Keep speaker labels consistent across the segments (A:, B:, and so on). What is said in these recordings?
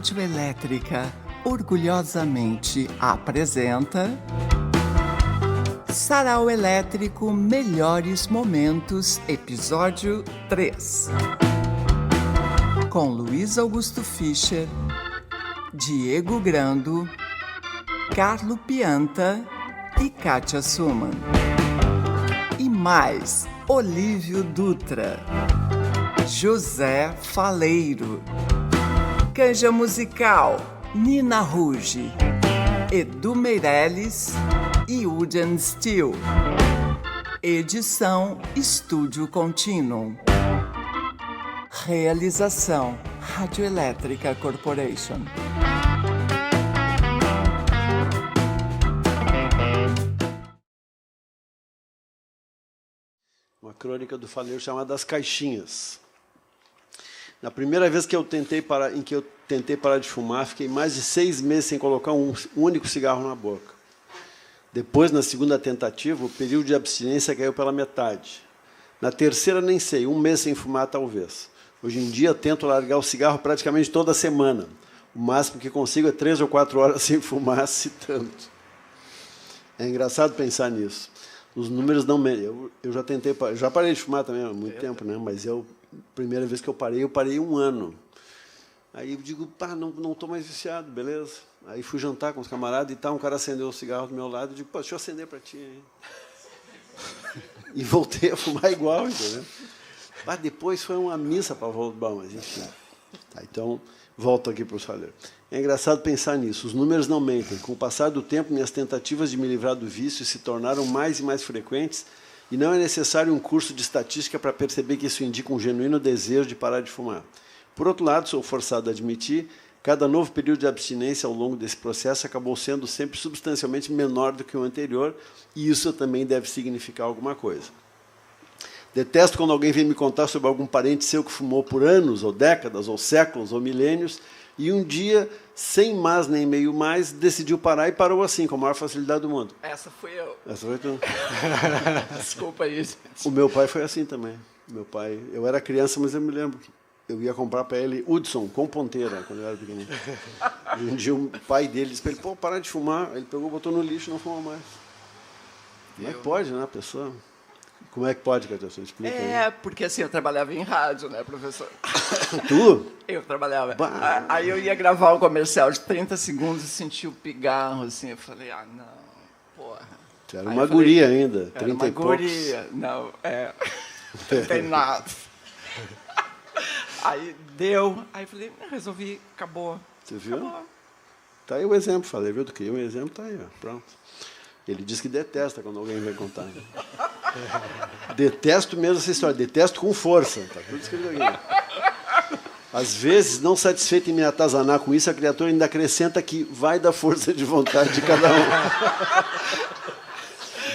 A: Rádio Elétrica orgulhosamente apresenta Sarau Elétrico Melhores Momentos, episódio 3. Com Luiz Augusto Fischer, Diego Grando, Carlo Pianta e Kátia Suman. E mais, Olívio Dutra, José Faleiro, Canja Musical, Nina Ruge, Edu Meirelles e Udian Steel. Edição Estúdio Continuum. Realização Rádio Elétrica Corporation.
B: Uma crônica do Faleiro chamada As Caixinhas. Na primeira vez que eu tentei parar de fumar, fiquei mais de 6 meses sem colocar um único cigarro na boca. Depois, na segunda tentativa, o período de abstinência caiu pela metade. Na terceira, nem sei, 1 mês sem fumar, talvez. Hoje em dia, tento largar o cigarro praticamente toda semana. O máximo que consigo é 3 ou 4 horas sem fumar, se tanto. É engraçado pensar nisso. Os números não... Eu já tentei... Já parei de fumar também há muito tempo, né? Mas primeira vez que eu parei 1 ano. Aí eu digo, pá, não estou mais viciado, beleza. Aí fui jantar com os camaradas e tal, um cara acendeu o cigarro do meu lado e digo, pô, deixa eu acender para ti. Hein? E voltei a fumar igual, entendeu? Mas depois foi uma missa para voltar, mas enfim. Tá, então, volto aqui para o Faleiro. É engraçado pensar nisso. Os números não mentem. Com o passar do tempo, minhas tentativas de me livrar do vício se tornaram mais e mais frequentes e não é necessário um curso de estatística para perceber que isso indica um genuíno desejo de parar de fumar. Por outro lado, sou forçado a admitir, cada novo período de abstinência ao longo desse processo acabou sendo sempre substancialmente menor do que o anterior, e isso também deve significar alguma coisa. Detesto quando alguém vem me contar sobre algum parente seu que fumou por anos, ou décadas, ou séculos, ou milênios, e um dia, sem mais nem meio mais, decidiu parar e parou assim, com a maior facilidade do mundo.
C: Essa fui eu.
B: Essa foi tu.
C: Desculpa aí, gente.
B: O meu pai foi assim também. Meu pai, eu era criança, mas eu me lembro. Eu ia comprar para ele Hudson, com ponteira, quando eu era pequenininho. E um dia o pai dele disse para ele, pô, parar de fumar. Ele pegou, botou no lixo e não fumou mais. Como é que pode, né, a pessoa? Como é que pode, Cátia? Explica aí.
C: Porque assim, eu trabalhava em rádio, né, professor?
B: Tu?
C: Eu trabalhava.
B: Bah.
C: Aí eu ia gravar um comercial de 30 segundos e senti o pigarro, assim, eu falei, não, porra.
B: Tu era uma guria ainda, 30
C: era uma
B: e poucos.
C: guria, não não tem nada. Aí deu, aí falei, resolvi, acabou.
B: Você viu?
C: Acabou.
B: Tá aí o exemplo, falei, viu? Tu queria um exemplo, tá aí, ó, pronto. Ele diz que detesta quando alguém vem contar. Detesto mesmo essa história, detesto com força. Tá tudo escrito aqui. Às vezes, não satisfeito em me atazanar com isso, a criatura ainda acrescenta que vai da força de vontade de cada um.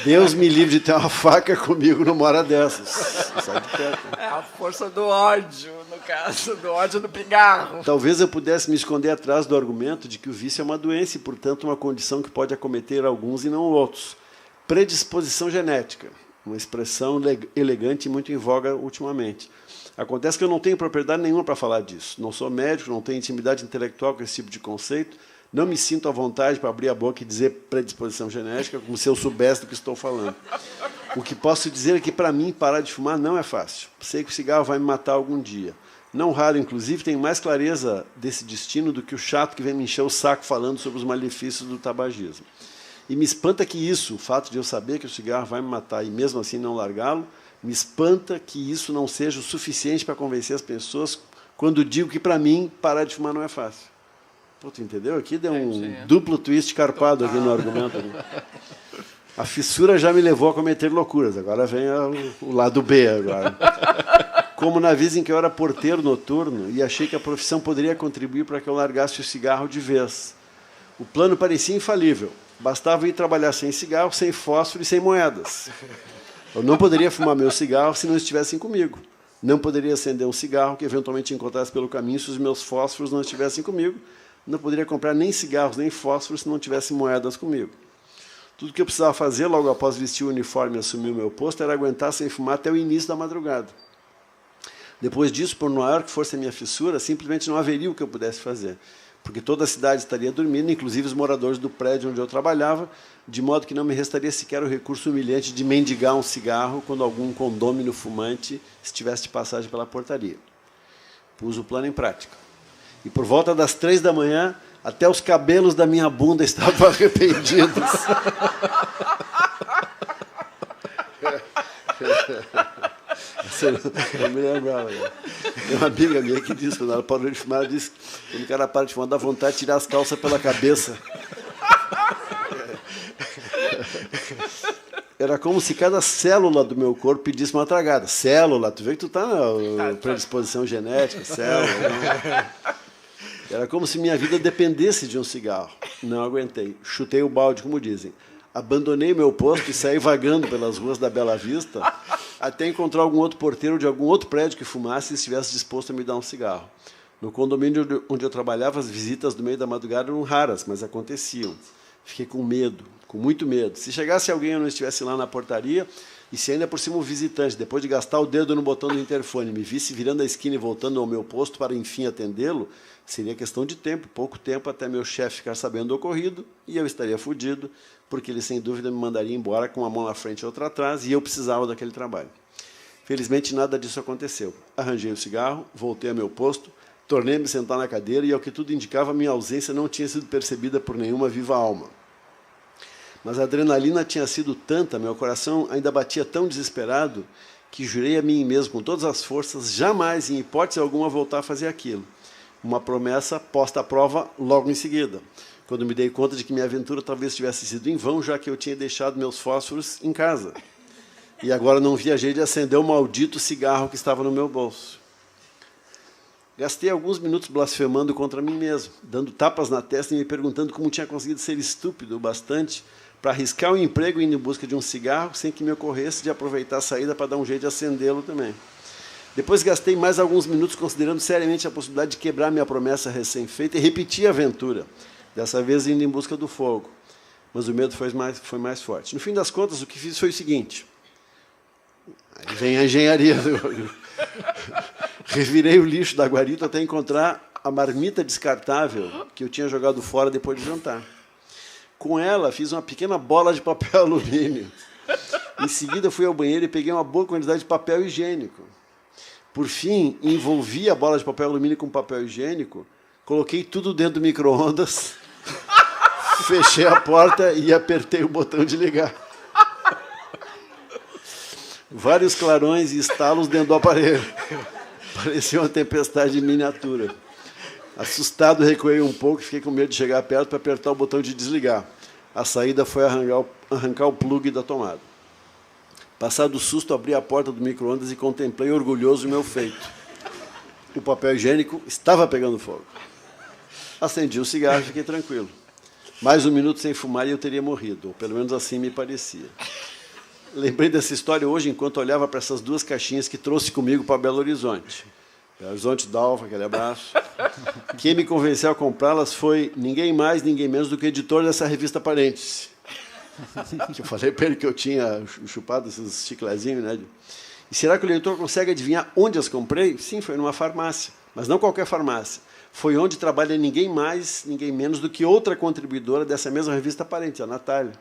B: Deus me livre de ter uma faca comigo numa hora dessas. Sai de perto.
C: É a força do ódio, no caso, do ódio do pigarro.
B: Talvez eu pudesse me esconder atrás do argumento de que o vício é uma doença e, portanto, uma condição que pode acometer alguns e não outros. Predisposição genética, uma expressão elegante e muito em voga ultimamente. Acontece que eu não tenho propriedade nenhuma para falar disso. Não sou médico, não tenho intimidade intelectual com esse tipo de conceito, não me sinto à vontade para abrir a boca e dizer predisposição genética, como se eu soubesse do que estou falando. O que posso dizer é que, para mim, parar de fumar não é fácil. Sei que o cigarro vai me matar algum dia. Não raro, inclusive, tenho mais clareza desse destino do que o chato que vem me encher o saco falando sobre os malefícios do tabagismo. E me espanta que isso, o fato de eu saber que o cigarro vai me matar e mesmo assim não largá-lo, me espanta que isso não seja o suficiente para convencer as pessoas quando digo que, para mim, parar de fumar não é fácil. Pô, tu entendeu? Aqui deu um duplo twist carpado aqui no argumento. A fissura já me levou a cometer loucuras. Agora vem o lado B. Agora. Como na vez em que eu era porteiro noturno e achei que a profissão poderia contribuir para que eu largasse o cigarro de vez. O plano parecia infalível. Bastava ir trabalhar sem cigarro, sem fósforo e sem moedas. Eu não poderia fumar meu cigarro se não estivessem comigo. Não poderia acender um cigarro que eventualmente encontrasse pelo caminho se os meus fósforos não estivessem comigo. Não poderia comprar nem cigarros, nem fósforos se não tivesse moedas comigo. Tudo que eu precisava fazer, logo após vestir o uniforme e assumir o meu posto, era aguentar sem fumar até o início da madrugada. Depois disso, por maior que fosse a minha fissura, simplesmente não haveria o que eu pudesse fazer. porque toda a cidade estaria dormindo, inclusive os moradores do prédio onde eu trabalhava, de modo que não me restaria sequer o recurso humilhante de mendigar um cigarro quando algum condômino fumante estivesse de passagem pela portaria. Pus o plano em prática. E por volta das 3 da manhã, até os cabelos da minha bunda estavam arrependidos. Eu me lembrava. Tem uma amiga minha que disse, quando ela parou de fumar, ela disse que quando o cara para de fumar, dá vontade de tirar as calças pela cabeça. Era como se cada célula do meu corpo pedisse uma tragada. Célula, tu vê que tu está na predisposição genética, célula. Não. Era como se minha vida dependesse de um cigarro. Não aguentei. Chutei o balde, como dizem. Abandonei meu posto e saí vagando pelas ruas da Bela Vista até encontrar algum outro porteiro de algum outro prédio que fumasse e estivesse disposto a me dar um cigarro. No condomínio onde eu trabalhava, as visitas do meio da madrugada eram raras, mas aconteciam. Fiquei com medo, com muito medo. Se chegasse alguém e eu não estivesse lá na portaria, e se ainda por cima um visitante, depois de gastar o dedo no botão do interfone, me visse virando a esquina e voltando ao meu posto para, enfim, atendê-lo, seria questão de tempo, pouco tempo, até meu chefe ficar sabendo do ocorrido, e eu estaria fudido, porque ele, sem dúvida, me mandaria embora com uma mão na frente e outra atrás, e eu precisava daquele trabalho. Felizmente, nada disso aconteceu. Arranjei o cigarro, voltei ao meu posto, tornei-me sentar na cadeira, e, ao que tudo indicava, minha ausência não tinha sido percebida por nenhuma viva alma. Mas a adrenalina tinha sido tanta, meu coração ainda batia tão desesperado, que jurei a mim mesmo, com todas as forças, jamais, em hipótese alguma, voltar a fazer aquilo. Uma promessa posta à prova logo em seguida, quando me dei conta de que minha aventura talvez tivesse sido em vão, já que eu tinha deixado meus fósforos em casa. E agora não via jeito de acender o maldito cigarro que estava no meu bolso. Gastei alguns minutos blasfemando contra mim mesmo, dando tapas na testa e me perguntando como tinha conseguido ser estúpido o bastante para arriscar o emprego e ir em busca de um cigarro sem que me ocorresse de aproveitar a saída para dar um jeito de acendê-lo também. Depois gastei mais alguns minutos considerando seriamente a possibilidade de quebrar minha promessa recém-feita e repetir a aventura, dessa vez indo em busca do fogo. Mas o medo foi mais forte. No fim das contas, o que fiz foi o seguinte. Aí vem a engenharia. Revirei o lixo da guarita até encontrar a marmita descartável que eu tinha jogado fora depois de jantar. Com ela, fiz uma pequena bola de papel alumínio. Em seguida, fui ao banheiro e peguei uma boa quantidade de papel higiênico. Por fim, envolvi a bola de papel alumínio com papel higiênico, coloquei tudo dentro do micro-ondas, fechei a porta e apertei o botão de ligar. Vários clarões e estalos dentro do aparelho. Parecia uma tempestade em miniatura. Assustado, recuei um pouco e fiquei com medo de chegar perto para apertar o botão de desligar. A saída foi arrancar o plugue da tomada. Passado o susto, abri a porta do micro-ondas e contemplei orgulhoso o meu feito. O papel higiênico estava pegando fogo. Acendi o cigarro e fiquei tranquilo. Mais um minuto sem fumar e eu teria morrido, ou pelo menos assim me parecia. Lembrei dessa história hoje enquanto olhava para essas duas caixinhas que trouxe comigo para Belo Horizonte. Belo Horizonte, Dalva, aquele abraço. Quem me convenceu a comprá-las foi ninguém mais, ninguém menos do que o editor dessa revista Parênteses. Eu falei para ele que eu tinha chupado esses chiclezinhos, né? E será que o leitor consegue adivinhar onde as comprei? Sim, foi numa farmácia, mas não qualquer farmácia. Foi onde trabalha ninguém mais, ninguém menos do que outra contribuidora dessa mesma revista Parênteses, a Natália.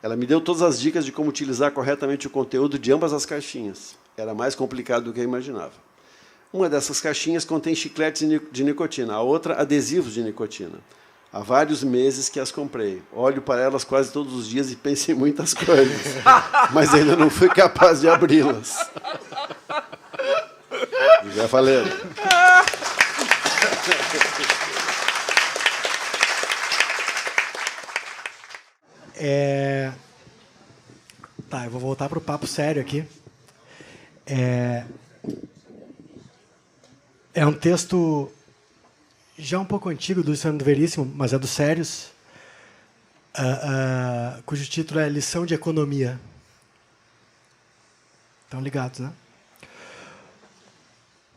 B: Ela me deu todas as dicas de como utilizar corretamente o conteúdo de ambas as caixinhas. Era mais complicado do que eu imaginava. Uma dessas caixinhas contém chicletes de nicotina, a outra adesivos de nicotina. Há vários meses que as comprei. Olho para elas quase todos os dias e penso em muitas coisas, mas ainda não fui capaz de abri-las. Já falei.
D: Tá, eu vou voltar para o papo sério aqui. É um texto já um pouco antigo do Luciano Veríssimo, mas é dos sérios, cujo título é Lição de Economia. Estão ligados, né?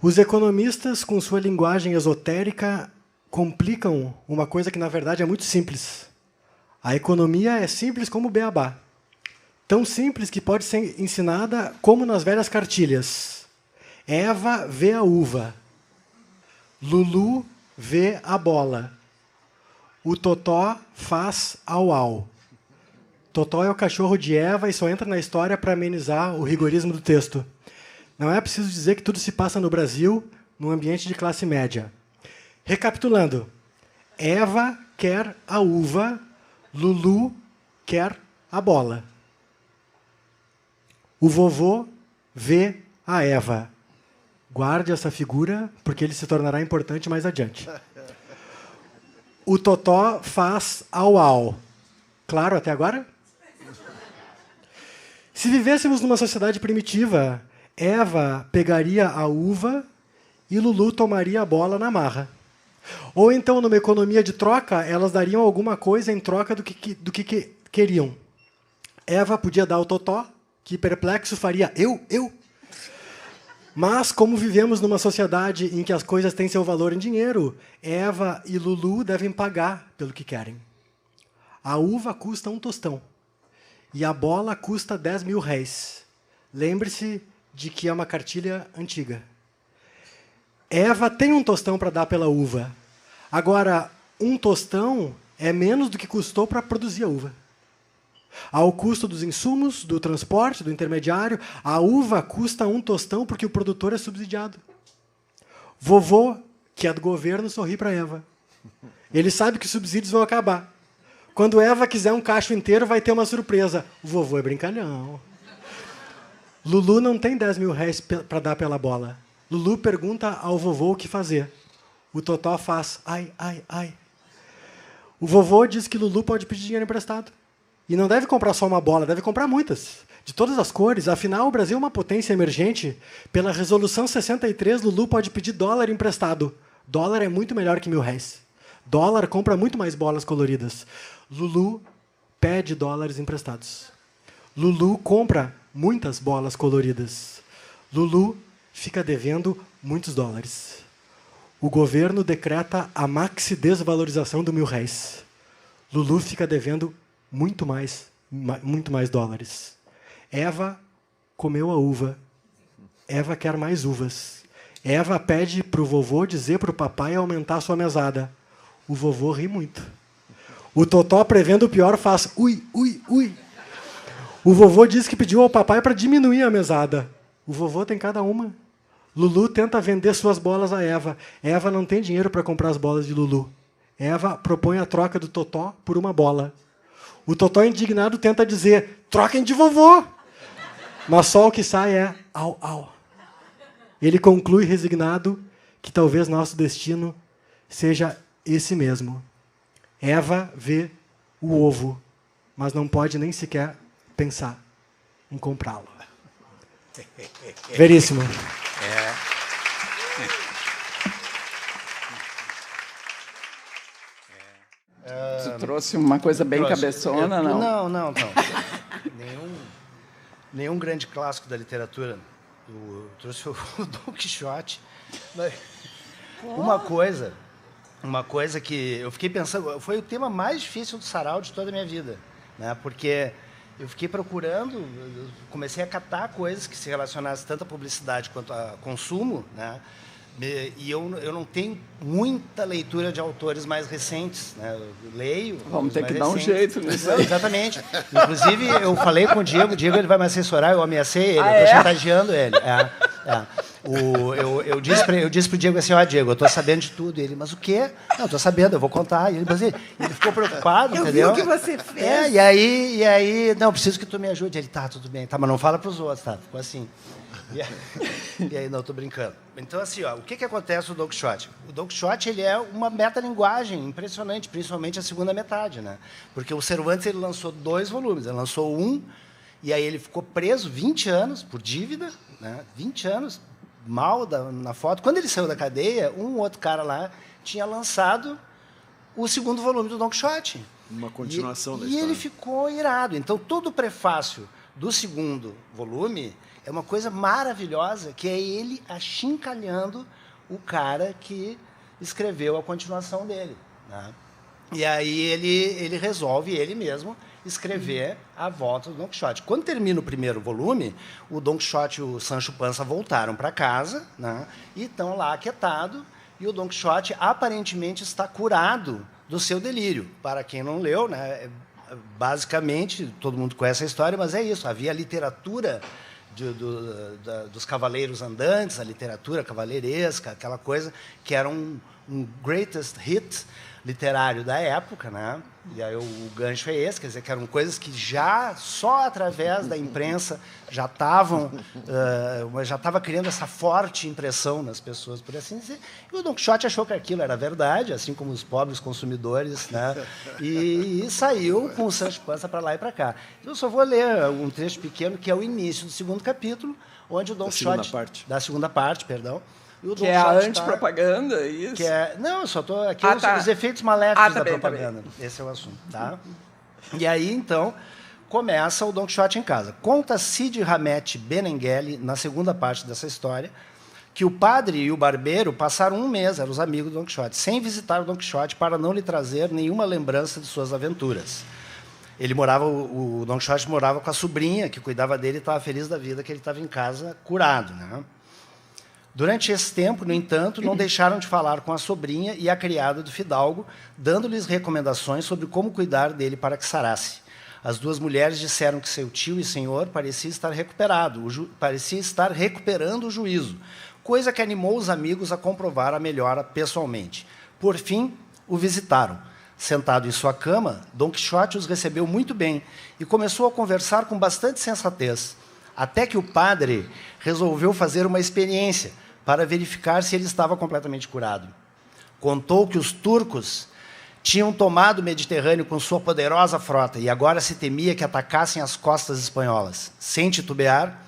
D: Os economistas, com sua linguagem esotérica, complicam uma coisa que, na verdade, é muito simples. A economia é simples como o beabá. Tão simples que pode ser ensinada como nas velhas cartilhas. Eva vê a uva. Lulu vê a bola. O Totó faz au-au. Totó é o cachorro de Eva e só entra na história para amenizar o rigorismo do texto. Não é preciso dizer que tudo se passa no Brasil, num ambiente de classe média. Recapitulando. Eva quer a uva, Lulu quer a bola. O vovô vê a Eva. Guarde essa figura, porque ele se tornará importante mais adiante. O Totó faz au-au. Claro até agora? Se vivêssemos numa sociedade primitiva, Eva pegaria a uva e Lulu tomaria a bola na marra. Ou então, numa economia de troca, elas dariam alguma coisa em troca do que queriam. Eva podia dar ao Totó, que perplexo faria eu. Mas, como vivemos numa sociedade em que as coisas têm seu valor em dinheiro, Eva e Lulu devem pagar pelo que querem. A uva custa 1 tostão e a bola custa 10 mil réis. Lembre-se de que é uma cartilha antiga. Eva tem 1 tostão para dar pela uva. Agora, 1 tostão é menos do que custou para produzir a uva. Ao custo dos insumos, do transporte, do intermediário, a uva custa 1 tostão porque o produtor é subsidiado. Vovô, que é do governo, sorri para Eva. Ele sabe que os subsídios vão acabar. Quando Eva quiser um cacho inteiro, vai ter uma surpresa. O vovô é brincalhão. Lulu não tem 10 mil réis para dar pela bola. Lulu pergunta ao vovô o que fazer. O Totó faz ai. O vovô diz que Lulu pode pedir dinheiro emprestado. E não deve comprar só uma bola, deve comprar muitas. De todas as cores. Afinal, o Brasil é uma potência emergente. Pela Resolução 63, Lulu pode pedir dólar emprestado. Dólar é muito melhor que 1.000 réis. Dólar compra muito mais bolas coloridas. Lulu pede dólares emprestados. Lulu compra muitas bolas coloridas. Lulu fica devendo muitos dólares. O governo decreta a maxi desvalorização do 1.000 réis. Lulu fica devendo muito mais dólares. Eva comeu a uva. Eva quer mais uvas. Eva pede para o vovô dizer para o papai aumentar a sua mesada. O vovô ri muito. O Totó, prevendo o pior, faz ui. O vovô diz que pediu ao papai para diminuir a mesada. O vovô tem cada uma. Lulu tenta vender suas bolas a Eva. Eva não tem dinheiro para comprar as bolas de Lulu. Eva propõe a troca do Totó por uma bola. O Totó, indignado, tenta dizer, troquem de vovô. Mas só o que sai é au. Ele conclui, resignado, que talvez nosso destino seja esse mesmo. Eva vê o ovo, mas não pode nem sequer pensar em comprá-lo. Veríssimo.
C: Tu trouxe uma coisa bem cabeçona, não?
E: Não. Nenhum grande clássico da literatura. Eu trouxe o Don Quixote. Uma coisa que eu fiquei pensando, foi o tema mais difícil do sarau de toda a minha vida, né? Porque eu fiquei procurando, eu comecei a catar coisas que se relacionassem tanto à publicidade quanto a consumo, né? E eu não tenho muita leitura de autores mais recentes, né? Eu leio.
C: Vamos ter que
E: dar
C: um jeito nisso aí.
E: Exatamente. Inclusive, eu falei com o Diego ele vai me assessorar, eu ameacei ele, eu estou chantageando ele. Eu disse para o Diego assim, Diego, eu estou sabendo de tudo. Ele, mas o quê? Não, estou sabendo, eu vou contar. E ele ficou preocupado, entendeu?
F: Eu vi o que você fez.
E: E aí, não, preciso que tu me ajude. Ele, tá, tudo bem. Tá, mas não fala para os outros, tá? Ficou assim. E aí, não, estou brincando. Então, assim, o que acontece no Don Quixote? O Don Quixote, ele é uma metalinguagem impressionante, principalmente a segunda metade, né? Porque o Cervantes, ele lançou 2 volumes. Ele lançou um, e aí ele ficou preso 20 anos por dívida, né? 20 anos, mal na foto. Quando ele saiu da cadeia, um outro cara lá tinha lançado o 2º volume do Don Quixote.
B: Uma continuação da
E: história.
B: E
E: ele ficou irado. Então, todo o prefácio do 2º volume é uma coisa maravilhosa, que é ele achincalhando o cara que escreveu a continuação dele, né? E aí ele resolve, ele mesmo, escrever a volta do Don Quixote. Quando termina o 1º volume, o Don Quixote e o Sancho Panza voltaram para casa, né? E estão lá aquietados, e o Don Quixote aparentemente está curado do seu delírio. Para quem não leu, né, basicamente, todo mundo conhece a história, mas é isso, havia a literatura dos cavaleiros andantes, a literatura cavaleiresca, aquela coisa que era um greatest hit literário da época, né? E aí o gancho é esse, quer dizer, que eram coisas que já só através da imprensa já estava criando essa forte impressão nas pessoas, por assim dizer. E o Don Quixote achou que aquilo era verdade, assim como os pobres consumidores, né? E saiu com o Sancho Panza para lá e para cá. Eu só vou ler um trecho pequeno que é o início do segundo capítulo, onde o Don Quixote da segunda parte, perdão.
C: Que é a antipropaganda, isso?
E: Não, eu só estou aqui os efeitos maléficos da propaganda. Esse é o assunto, tá? E aí, então, começa o Don Quixote em casa. Conta Cid Hamet Benengeli, na segunda parte dessa história, que o padre e o barbeiro passaram um mês, eram os amigos do Don Quixote, sem visitar o Don Quixote para não lhe trazer nenhuma lembrança de suas aventuras. O Don Quixote morava com a sobrinha, que cuidava dele e estava feliz da vida que ele estava em casa curado, né? Durante esse tempo, no entanto, não deixaram de falar com a sobrinha e a criada do fidalgo, dando-lhes recomendações sobre como cuidar dele para que sarasse. As duas mulheres disseram que seu tio e senhor parecia estar recuperando o juízo, coisa que animou os amigos a comprovar a melhora pessoalmente. Por fim, o visitaram. Sentado em sua cama, Don Quixote os recebeu muito bem e começou a conversar com bastante sensatez, até que o padre resolveu fazer uma experiência para verificar se ele estava completamente curado. Contou que os turcos tinham tomado o Mediterrâneo com sua poderosa frota e agora se temia que atacassem as costas espanholas. Sem titubear,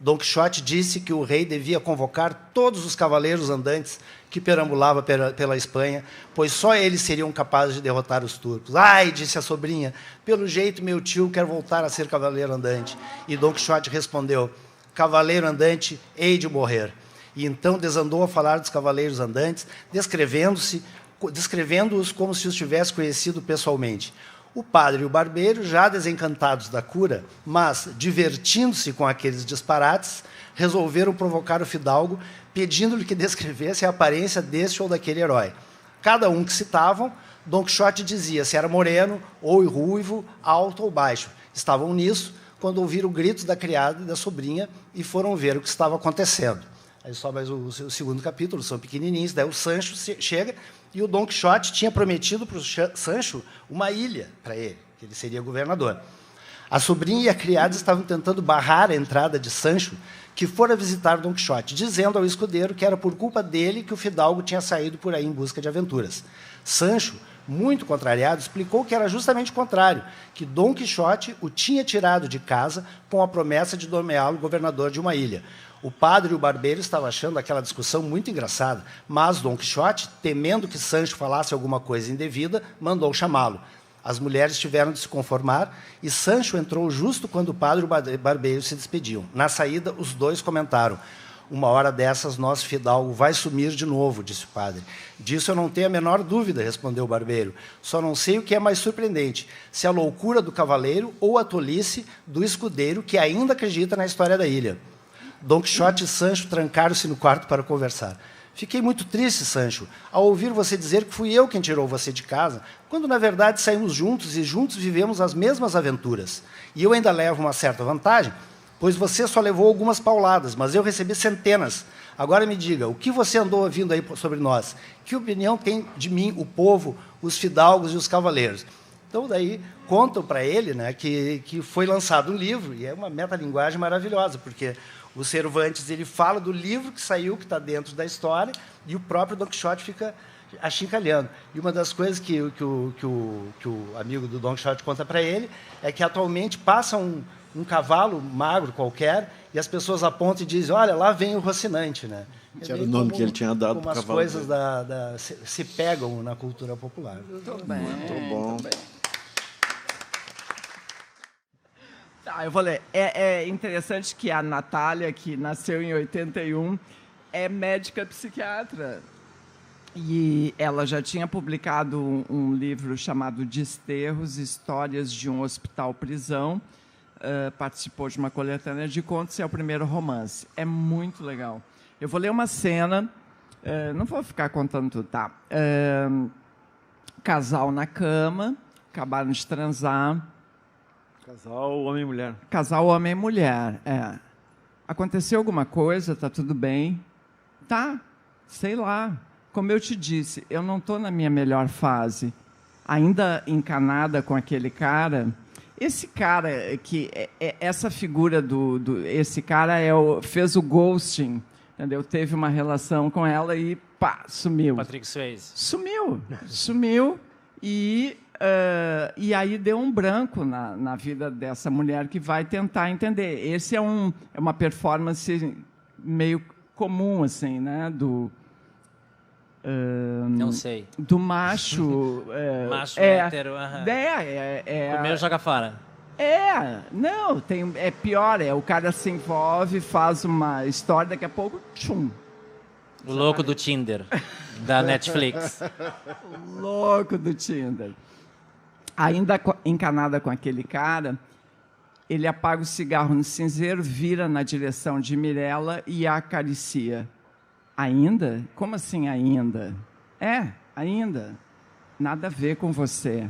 E: Don Quixote disse que o rei devia convocar todos os cavaleiros andantes que perambulavam pela Espanha, pois só eles seriam capazes de derrotar os turcos. Ai, disse a sobrinha, pelo jeito meu tio quer voltar a ser cavaleiro andante. E Don Quixote respondeu, cavaleiro andante, hei de morrer. E então desandou a falar dos cavaleiros andantes, descrevendo-os como se os tivesse conhecido pessoalmente. O padre e o barbeiro, já desencantados da cura, mas divertindo-se com aqueles disparates, resolveram provocar o fidalgo, pedindo-lhe que descrevesse a aparência deste ou daquele herói. Cada um que citavam, Don Quixote dizia se era moreno, ou ruivo, alto ou baixo. Estavam nisso quando ouviram gritos da criada e da sobrinha e foram ver o que estava acontecendo. Aí só mais o segundo capítulo, são pequenininhos, daí o Sancho chega e o Don Quixote tinha prometido para o Sancho uma ilha para ele, que ele seria governador. A sobrinha e a criada estavam tentando barrar a entrada de Sancho, que fora visitar Don Quixote, dizendo ao escudeiro que era por culpa dele que o fidalgo tinha saído por aí em busca de aventuras. Sancho, muito contrariado, explicou que era justamente o contrário, que Don Quixote o tinha tirado de casa com a promessa de nomeá-lo governador de uma ilha. O padre e o barbeiro estavam achando aquela discussão muito engraçada, mas Don Quixote, temendo que Sancho falasse alguma coisa indevida, mandou chamá-lo. As mulheres tiveram de se conformar e Sancho entrou justo quando o padre e o barbeiro se despediam. Na saída, os dois comentaram, uma hora dessas, nosso fidalgo vai sumir de novo, disse o padre. Disso eu não tenho a menor dúvida, respondeu o barbeiro. Só não sei o que é mais surpreendente, se a loucura do cavaleiro ou a tolice do escudeiro que ainda acredita na história da ilha. Don Quixote e Sancho trancaram-se no quarto para conversar. Fiquei muito triste, Sancho, ao ouvir você dizer que fui eu quem tirou você de casa, quando, na verdade, saímos juntos e juntos vivemos as mesmas aventuras. E eu ainda levo uma certa vantagem, pois você só levou algumas pauladas, mas eu recebi centenas. Agora me diga, o que você andou ouvindo aí sobre nós? Que opinião tem de mim o povo, os fidalgos e os cavaleiros? Então, daí, contam para ele, né, que foi lançado um livro, e é uma metalinguagem maravilhosa, porque o Cervantes ele fala do livro que saiu, que está dentro da história, e o próprio Don Quixote fica achincalhando. E uma das coisas que o amigo do Don Quixote conta para ele é que, atualmente, passa um cavalo magro qualquer, e as pessoas apontam e dizem, olha, lá vem o Rocinante. Né?
B: Que era o nome que ele tinha dado para o cavalo.
E: Como as coisas se pegam na cultura popular.
C: Muito bem.
B: Muito bom.
C: Muito bem. Eu vou ler. É interessante que a Natália, que nasceu em 81, é médica psiquiatra. E ela já tinha publicado um livro chamado Desterros, Histórias de um Hospital-Prisão. Participou de uma coletânea de contos e é o primeiro romance. É muito legal. Eu vou ler uma cena Não vou ficar contando tudo, tá? Casal na cama, acabaram de transar.
B: Casal homem e mulher.
C: Casal homem e mulher, é. Aconteceu alguma coisa, tá tudo bem? Tá, sei lá. Como eu te disse, eu não estou na minha melhor fase. Ainda encanada com aquele cara. Esse cara, essa figura esse cara fez o ghosting, entendeu? Teve uma relação com ela e pá, sumiu.
F: Patrick Swayze.
C: Sumiu. E aí deu um branco na vida dessa mulher que vai tentar entender. Esse é uma performance meio comum, assim, né?
F: Não sei.
C: Do macho.
F: Macho hétero.
C: Comeu,
F: joga fora.
C: Não, é pior. O cara se envolve, faz uma história, daqui a pouco, tchum.
F: O louco do Tinder, da Netflix.
C: O louco do Tinder. Ainda encanada com aquele cara, ele apaga o cigarro no cinzeiro, vira na direção de Mirella e a acaricia. Ainda? Como assim ainda? Ainda. Nada a ver com você.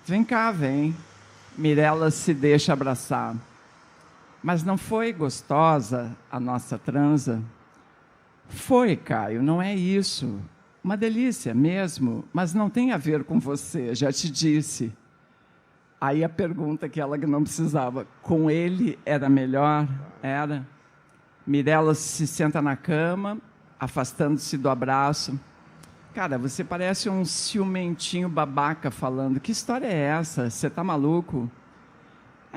C: Vem cá, vem. Mirella se deixa abraçar. Mas não foi gostosa a nossa transa? Foi, Caio, não é isso. Uma delícia mesmo, mas não tem a ver com você, já te disse. Aí a pergunta que ela não precisava, com ele era melhor? Era. Mirella se senta na cama, afastando-se do abraço. Cara, você parece um ciumentinho babaca falando. Que história é essa? Você tá maluco?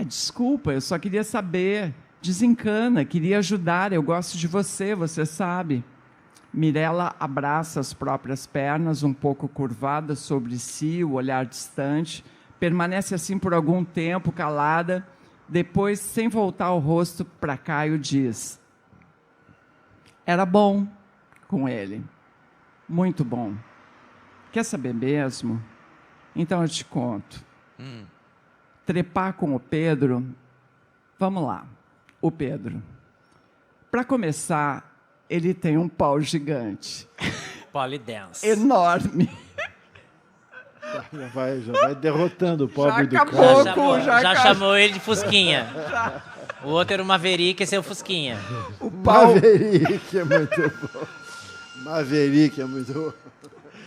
C: Desculpa, eu só queria saber. Desencana, queria ajudar, eu gosto de você, você sabe. Mirella abraça as próprias pernas, um pouco curvada sobre si, o olhar distante. Permanece assim por algum tempo, calada. Depois, sem voltar o rosto para Caio, diz: era bom com ele. Muito bom. Quer saber mesmo? Então eu te conto. Trepar com o Pedro. Vamos lá. O Pedro. Para começar, ele tem um pau gigante.
F: Polydance.
C: Enorme.
G: Já vai derrotando o pobre do
C: acabou
G: cara.
F: Já chamou ele de Fusquinha. O outro era o Maverick, esse é o Fusquinha.
C: O pau...
G: Maverick é muito bom. Maverick é muito bom.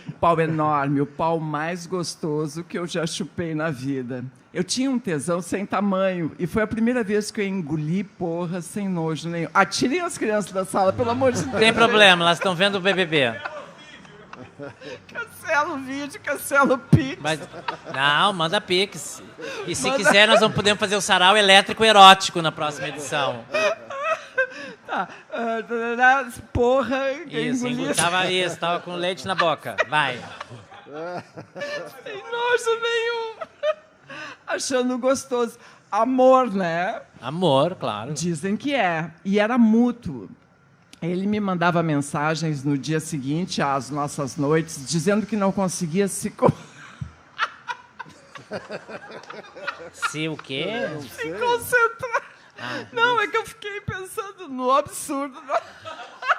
C: O pau enorme, o pau mais gostoso que eu já chupei na vida. Eu tinha um tesão sem tamanho e foi a primeira vez que eu engoli porra sem nojo nenhum. Atirem as crianças da sala, pelo amor de Deus.
F: Tem problema, elas estão vendo o BBB.
C: Cancela o vídeo, cancela o Pix.
F: Não, manda Pix. E se quiser, nós podemos fazer o sarau elétrico erótico na próxima edição.
C: Tá. Porra,
F: isso, tava com leite na boca. Vai.
C: Sem nojo nenhum. Achando gostoso. Amor, né?
F: Amor, claro.
C: Dizem que é. E era mútuo. Ele me mandava mensagens no dia seguinte, às nossas noites, dizendo que não conseguia se...
F: Se o quê?
C: Se concentrar. Não, é que eu fiquei pensando no absurdo.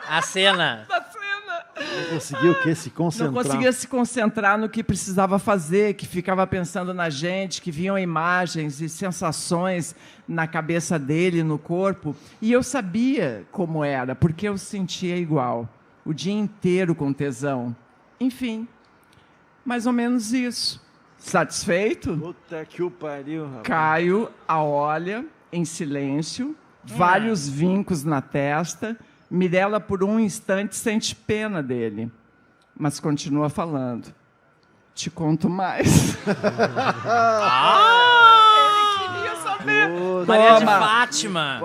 F: A cena.
C: Da cena.
G: Não conseguia o quê? Se concentrar.
C: Não conseguia se concentrar no que precisava fazer, que ficava pensando na gente, que viam imagens e sensações na cabeça dele, no corpo. E eu sabia como era, porque eu sentia igual. O dia inteiro com tesão. Enfim, mais ou menos isso. Satisfeito?
G: Puta que o pariu, rapaz.
C: Caio a olha em silêncio, vários vincos na testa. Mirella, por um instante, sente pena dele, mas continua falando. Te conto mais. Ele queria saber.
F: Maria de Fátima.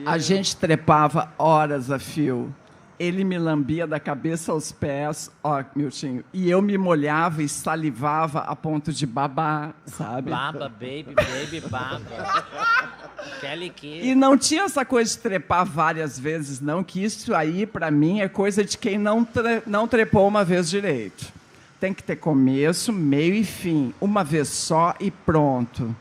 C: A gente trepava horas a fio. Ele me lambia da cabeça aos pés, ó, Miltinho, e eu me molhava e salivava a ponto de babar, sabe?
F: Baba, baby, baba. Kelly Key.
C: E não tinha essa coisa de trepar várias vezes, não, que isso aí, pra mim, é coisa de quem não trepou uma vez direito. Tem que ter começo, meio e fim, uma vez só e pronto.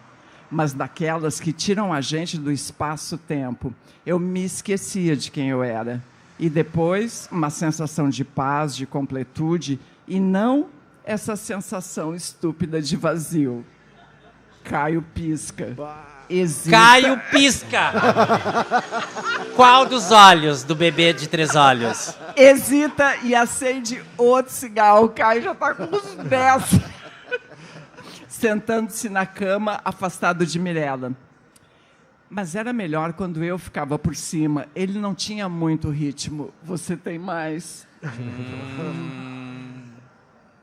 C: Mas daquelas que tiram a gente do espaço-tempo, eu me esquecia de quem eu era. E depois, uma sensação de paz, de completude, e não essa sensação estúpida de vazio. Caio pisca. Hesita.
F: Caio pisca! Qual dos olhos do bebê de 3 olhos?
C: Hesita e acende outro cigarro. O Caio já está com uns 10. Sentando-se na cama, afastado de Mirella. Mas era melhor quando eu ficava por cima. Ele não tinha muito ritmo. Você tem mais.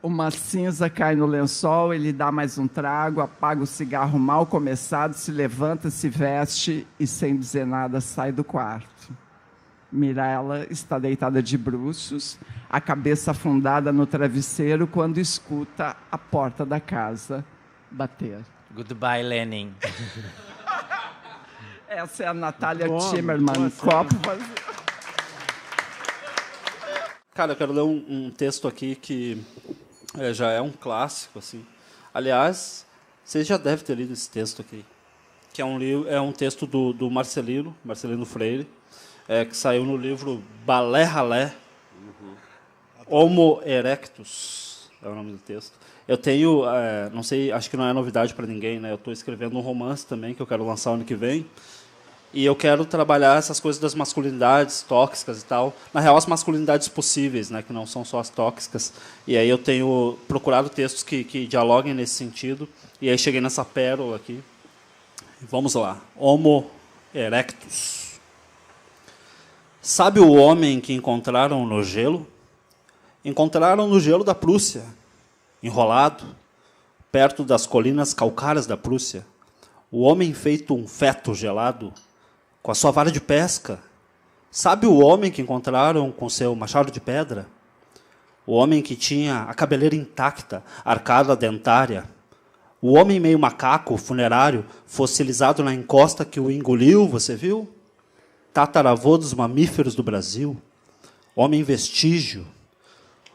C: Uma cinza cai no lençol, ele dá mais um trago, apaga o cigarro mal começado, se levanta, se veste e, sem dizer nada, sai do quarto. Mirella está deitada de bruços, a cabeça afundada no travesseiro, quando escuta a porta da casa bater.
F: Goodbye, Lenin.
C: Essa é a Natália Timmerman, copo vazio.
H: Cara, eu quero ler um texto aqui que já é um clássico, assim. Aliás, vocês já devem ter lido esse texto aqui, que é um texto do Marcelino Freire, que saiu no livro Balé Ralé, Homo Erectus, é o nome do texto. Eu tenho, não sei, acho que não é novidade para ninguém, né? Eu estou escrevendo um romance também, que eu quero lançar ano que vem, e eu quero trabalhar essas coisas das masculinidades tóxicas e tal. Na real, as masculinidades possíveis, né, que não são só as tóxicas. E aí eu tenho procurado textos que dialoguem nesse sentido. E aí cheguei nessa pérola aqui. Vamos lá. Homo erectus. Sabe o homem que encontraram no gelo? Encontraram no gelo da Prússia, enrolado, perto das colinas calcárias da Prússia. O homem feito um feto gelado, com a sua vara de pesca. Sabe o homem que encontraram com seu machado de pedra? O homem que tinha a cabeleira intacta, arcada dentária. O homem meio macaco, funerário, fossilizado na encosta que o engoliu, você viu? Tataravô dos mamíferos do Brasil. Homem vestígio.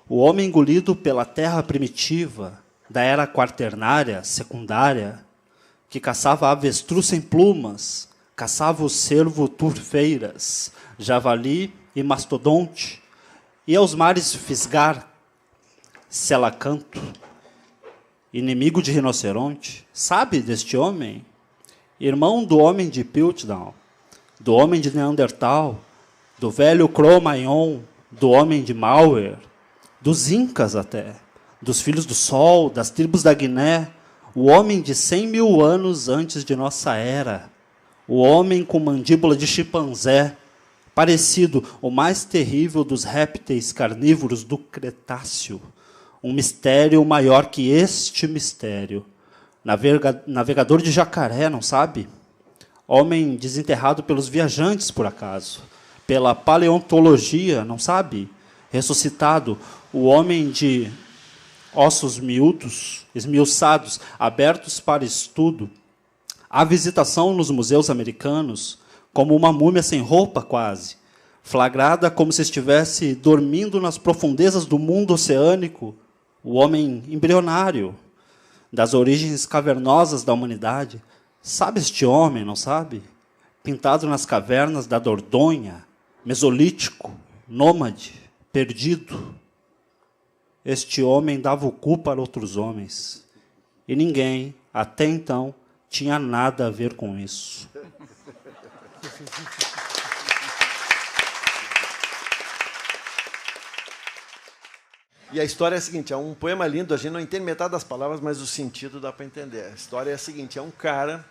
H: O homem engolido pela terra primitiva, da era quaternária, secundária, que caçava avestruz sem plumas, caçava o cervo turfeiras, javali e mastodonte, ia aos mares fisgar selacanto, inimigo de rinoceronte. Sabe deste homem? Irmão do homem de Piltdown, do homem de Neandertal, do velho Cro-Magnon, do homem de Mauer, dos Incas até, dos filhos do Sol, das tribos da Guiné, o homem de 100 mil anos antes de nossa era, o homem com mandíbula de chimpanzé, parecido o mais terrível dos répteis carnívoros do Cretáceo, um mistério maior que este mistério, navegador de jacaré, não sabe? Homem desenterrado pelos viajantes, por acaso, pela paleontologia, não sabe? Ressuscitado, o homem de ossos miúdos, esmiuçados, abertos para estudo, a visitação nos museus americanos, como uma múmia sem roupa quase, flagrada como se estivesse dormindo nas profundezas do mundo oceânico, o homem embrionário, das origens cavernosas da humanidade. Sabe este homem, não sabe? Pintado nas cavernas da Dordogne, mesolítico, nômade, perdido. Este homem dava o cu para outros homens. E ninguém, até então, tinha nada a ver com isso.
B: E a história é a seguinte, é um poema lindo, a gente não entende metade das palavras, mas o sentido dá para entender. A história é a seguinte, é um cara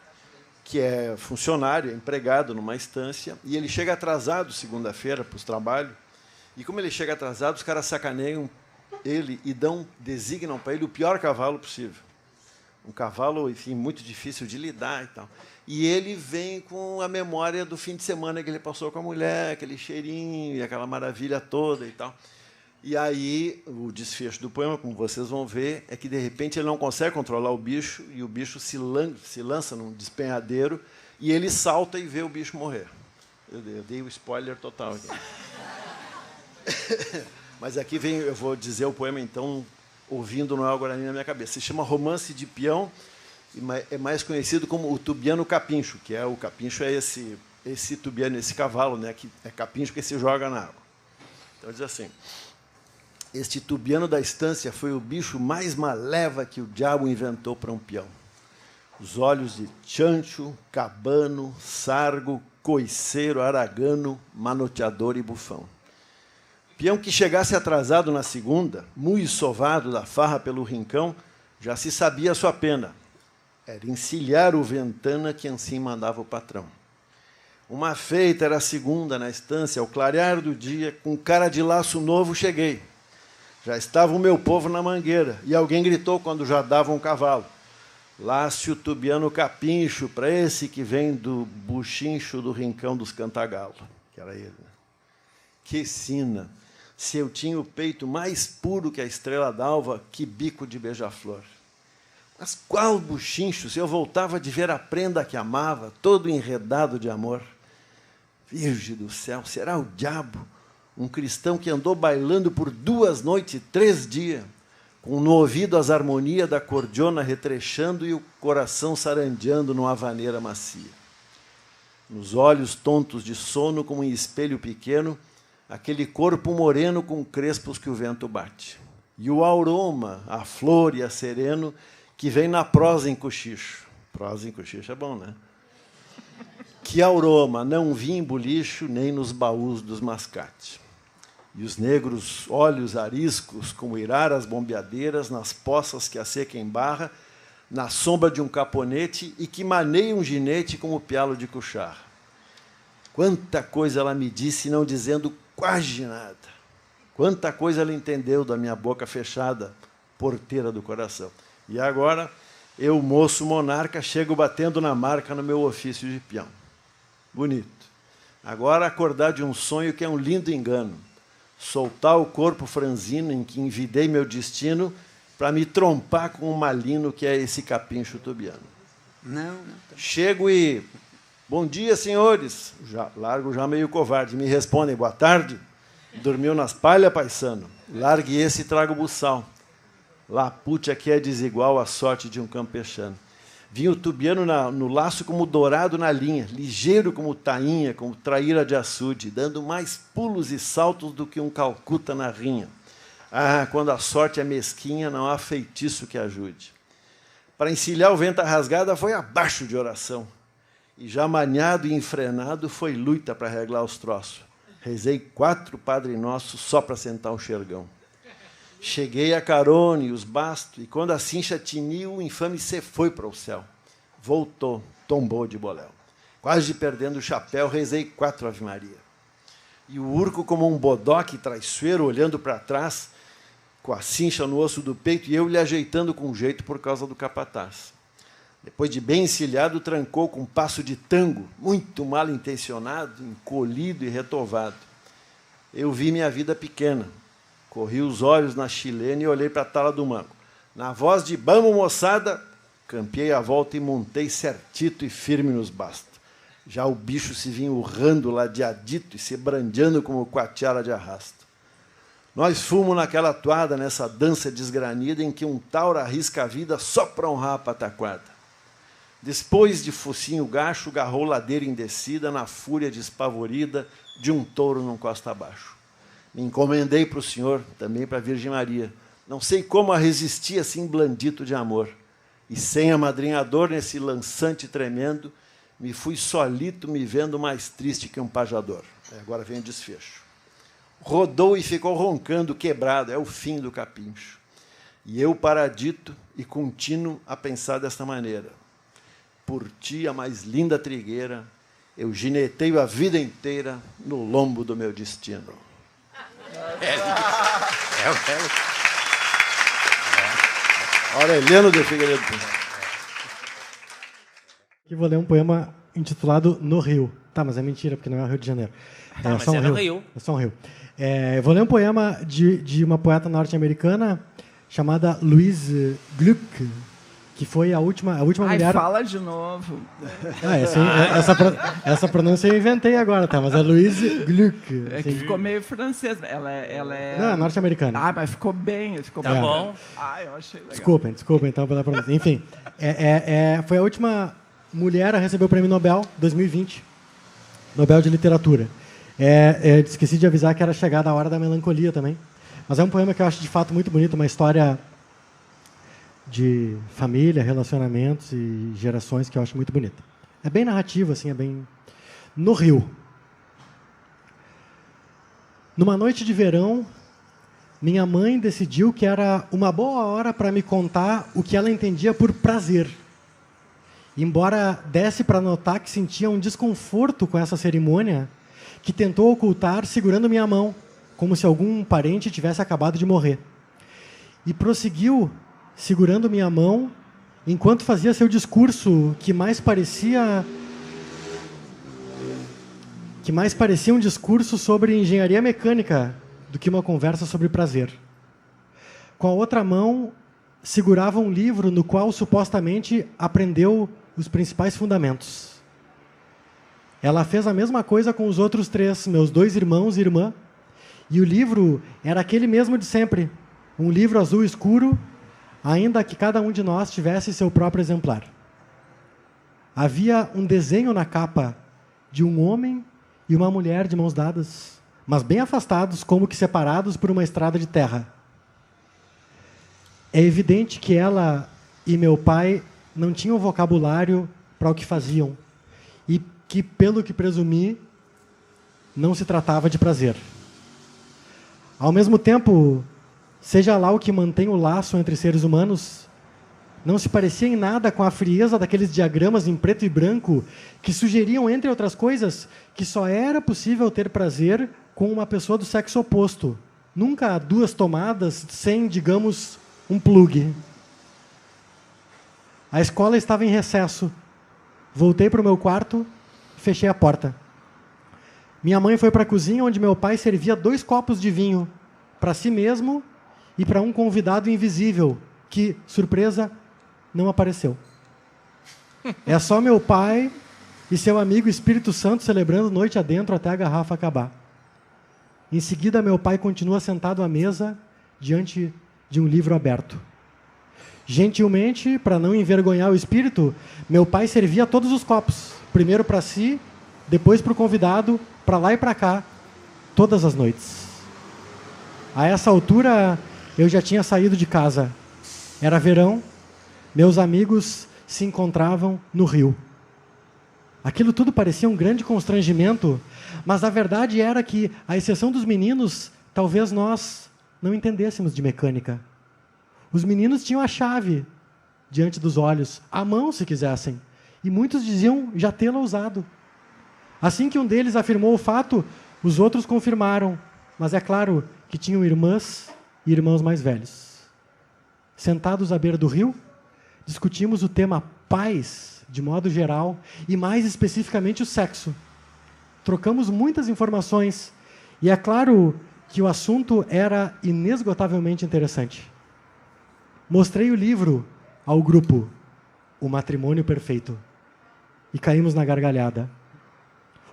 B: que é funcionário, é empregado numa estância, e ele chega atrasado segunda-feira para os trabalhos, e como ele chega atrasado, os caras sacaneiam ele e designam para ele o pior cavalo possível. Um cavalo, enfim, muito difícil de lidar e tal. E ele vem com a memória do fim de semana que ele passou com a mulher, aquele cheirinho e aquela maravilha toda e tal. E aí, o desfecho do poema, como vocês vão ver, é que, de repente, ele não consegue controlar o bicho e o bicho se lança num despenhadeiro e ele salta e vê o bicho morrer. Eu dei o spoiler total aqui. Mas aqui vem, eu vou dizer o poema, então, ouvindo Noel Guarani na minha cabeça. Se chama Romance de Peão, e é mais conhecido como o tubiano capincho, que é o capincho é esse tubiano, esse cavalo, né, que é capincho que se joga na água. Então diz assim: este tubiano da estância foi o bicho mais maleva que o diabo inventou para um peão. Os olhos de chancho, cabano, sargo, coiceiro, aragano, manoteador e bufão. Peão que chegasse atrasado na segunda, muito sovado da farra pelo rincão, já se sabia a sua pena. Era encilhar o ventana que assim mandava o patrão. Uma feita era a segunda na estância, ao clarear do dia, com cara de laço novo cheguei. Já estava o meu povo na mangueira, e alguém gritou quando já dava um cavalo: lace o tubiano capincho para esse que vem do buchincho do rincão dos cantagalo. Que era ele, né? Que sina! Se eu tinha o peito mais puro que a estrela d'alva, que bico de beija-flor. Mas qual buchincho, se eu voltava de ver a prenda que amava, todo enredado de amor? Virgem do céu, será o diabo, um cristão que andou bailando por 2 noites e 3 dias, com no ouvido as harmonias da cordiona retrechando e o coração sarandeando numa vaneira macia. Nos olhos tontos de sono, como em espelho pequeno, aquele corpo moreno com crespos que o vento bate. E o aroma, a flor e a sereno, que vem na prosa em cochicho. Prosa em cochicho é bom, né? Que aroma não vi em bolicho, nem nos baús dos mascates. E os negros olhos ariscos, como iraras bombeadeiras, nas poças que a seca embarra, na sombra de um caponete, e que maneia um ginete como pialo de cuchar. Quanta coisa ela me disse, não dizendo quase nada. Quanta coisa ela entendeu da minha boca fechada, porteira do coração. E agora, eu, moço monarca, chego batendo na marca no meu ofício de peão. Bonito. Agora acordar de um sonho que é um lindo engano. Soltar o corpo franzino em que envidei meu destino para me trompar com o malino que é esse capincho tubiano.
I: Não.
B: Chego e... Bom dia, senhores. Largo já meio covarde. Me respondem, boa tarde. Dormiu nas palhas, paisano. Largue esse e traga o buçal. Lapute aqui é desigual à sorte de um campechano. Vinha o tubiano no laço como dourado na linha, ligeiro como tainha, como traíra de açude, dando mais pulos e saltos do que um calcuta na rinha. Ah, quando a sorte é mesquinha, não há feitiço que ajude. Para encilhar o vento rasgada foi abaixo de oração. E já maniado e enfrenado foi luta para arreglar os troços. Rezei 4 Padre Nosso só para sentar o xergão. Cheguei a carone, os bastos, e quando a cincha tiniu, o infame se foi para o céu. Voltou, tombou de boléu. Quase perdendo o chapéu, rezei 4 Ave Maria. E o urco, como um bodoque traiçoeiro, olhando para trás, com a cincha no osso do peito, e eu lhe ajeitando com jeito por causa do capataz. Depois de bem encilhado, trancou com um passo de tango, muito mal intencionado, encolhido e retovado. Eu vi minha vida pequena. Corri os olhos na chilena e olhei para a tala do manco. Na voz de "Vamos, moçada", campeei a volta e montei certito e firme nos bastos. Já o bicho se vinha urrando ladeadito e se brandeando como coatiara de arrasto. Nós fomos naquela toada, nessa dança desgranida, em que um tauro arrisca a vida só para honrar a pataquada. Depois de focinho gacho, garrou ladeira indecida na fúria despavorida de um touro num costa abaixo. Me encomendei para o Senhor, também para a Virgem Maria. Não sei como a resisti assim blandito de amor. E sem amadrinhador nesse lançante tremendo, me fui solito me vendo mais triste que um pajador. Agora vem o desfecho. Rodou e ficou roncando, quebrado. É o fim do capincho. E eu paradito e contínuo a pensar desta maneira. Por ti, a mais linda trigueira, eu gineteio a vida inteira no lombo do meu destino. Aureliano de Figueiredo.
D: Aqui vou ler um poema intitulado No Rio. Tá, mas é mentira, porque não é o Rio de Janeiro. É
F: mas é no Rio.
D: É só um rio. Eu vou ler um poema de uma poeta norte-americana chamada Louise Gluck, que foi a última mulher...
C: Fala de novo.
D: Essa pronúncia eu inventei agora, tá? Mas é Louise Gluck.
C: É que ficou meio francês. Ela é...
D: Não, é norte-americana.
C: Ah, mas ficou bem.
F: Tá bom.
C: Ah, eu achei legal.
D: Desculpem, então, pela pronúncia. Enfim, foi a última mulher a receber o Prêmio Nobel 2020. Nobel de Literatura. Esqueci de avisar que era chegada a hora da melancolia também. Mas é um poema que eu acho de fato muito bonito, uma história de família, relacionamentos e gerações que eu acho muito bonita. É bem narrativo, assim, é bem... No Rio. Numa noite de verão, minha mãe decidiu que era uma boa hora para me contar o que ela entendia por prazer. Embora desse para notar que sentia um desconforto com essa cerimônia, que tentou ocultar segurando minha mão, como se algum parente tivesse acabado de morrer. E prosseguiu segurando minha mão, enquanto fazia seu discurso, que mais parecia um discurso sobre engenharia mecânica do que uma conversa sobre prazer. Com a outra mão, segurava um livro no qual supostamente aprendeu os principais fundamentos. Ela fez a mesma coisa com os outros 3, meus 2 irmãos e irmã, e o livro era aquele mesmo de sempre, um livro azul escuro, ainda que cada um de nós tivesse seu próprio exemplar. Havia um desenho na capa de um homem e uma mulher de mãos dadas, mas bem afastados, como que separados por uma estrada de terra. É evidente que ela e meu pai não tinham vocabulário para o que faziam, e que, pelo que presumi, não se tratava de prazer. Ao mesmo tempo, seja lá o que mantém o laço entre seres humanos, não se parecia em nada com a frieza daqueles diagramas em preto e branco que sugeriam, entre outras coisas, que só era possível ter prazer com uma pessoa do sexo oposto. Nunca 2 tomadas sem, digamos, um plug. A escola estava em recesso. Voltei para o meu quarto, fechei a porta. Minha mãe foi para a cozinha, onde meu pai servia 2 copos de vinho, para si mesmo e para um convidado invisível, que, surpresa, não apareceu. É só meu pai e seu amigo Espírito Santo celebrando noite adentro até a garrafa acabar. Em seguida, meu pai continua sentado à mesa, diante de um livro aberto. Gentilmente, para não envergonhar o espírito, meu pai servia todos os copos. Primeiro para si, depois para o convidado, para lá e para cá, todas as noites. A essa altura, eu já tinha saído de casa. Era verão, meus amigos se encontravam no Rio. Aquilo tudo parecia um grande constrangimento, mas a verdade era que, à exceção dos meninos, talvez nós não entendêssemos de mecânica. Os meninos tinham a chave diante dos olhos, a mão, se quisessem, e muitos diziam já tê-la usado. Assim que um deles afirmou o fato, os outros confirmaram, mas é claro que tinham irmãs e irmãos mais velhos. Sentados à beira do rio, discutimos o tema paz, de modo geral, e mais especificamente o sexo. Trocamos muitas informações, e é claro que o assunto era inesgotavelmente interessante. Mostrei o livro ao grupo, O Matrimônio Perfeito, e caímos na gargalhada.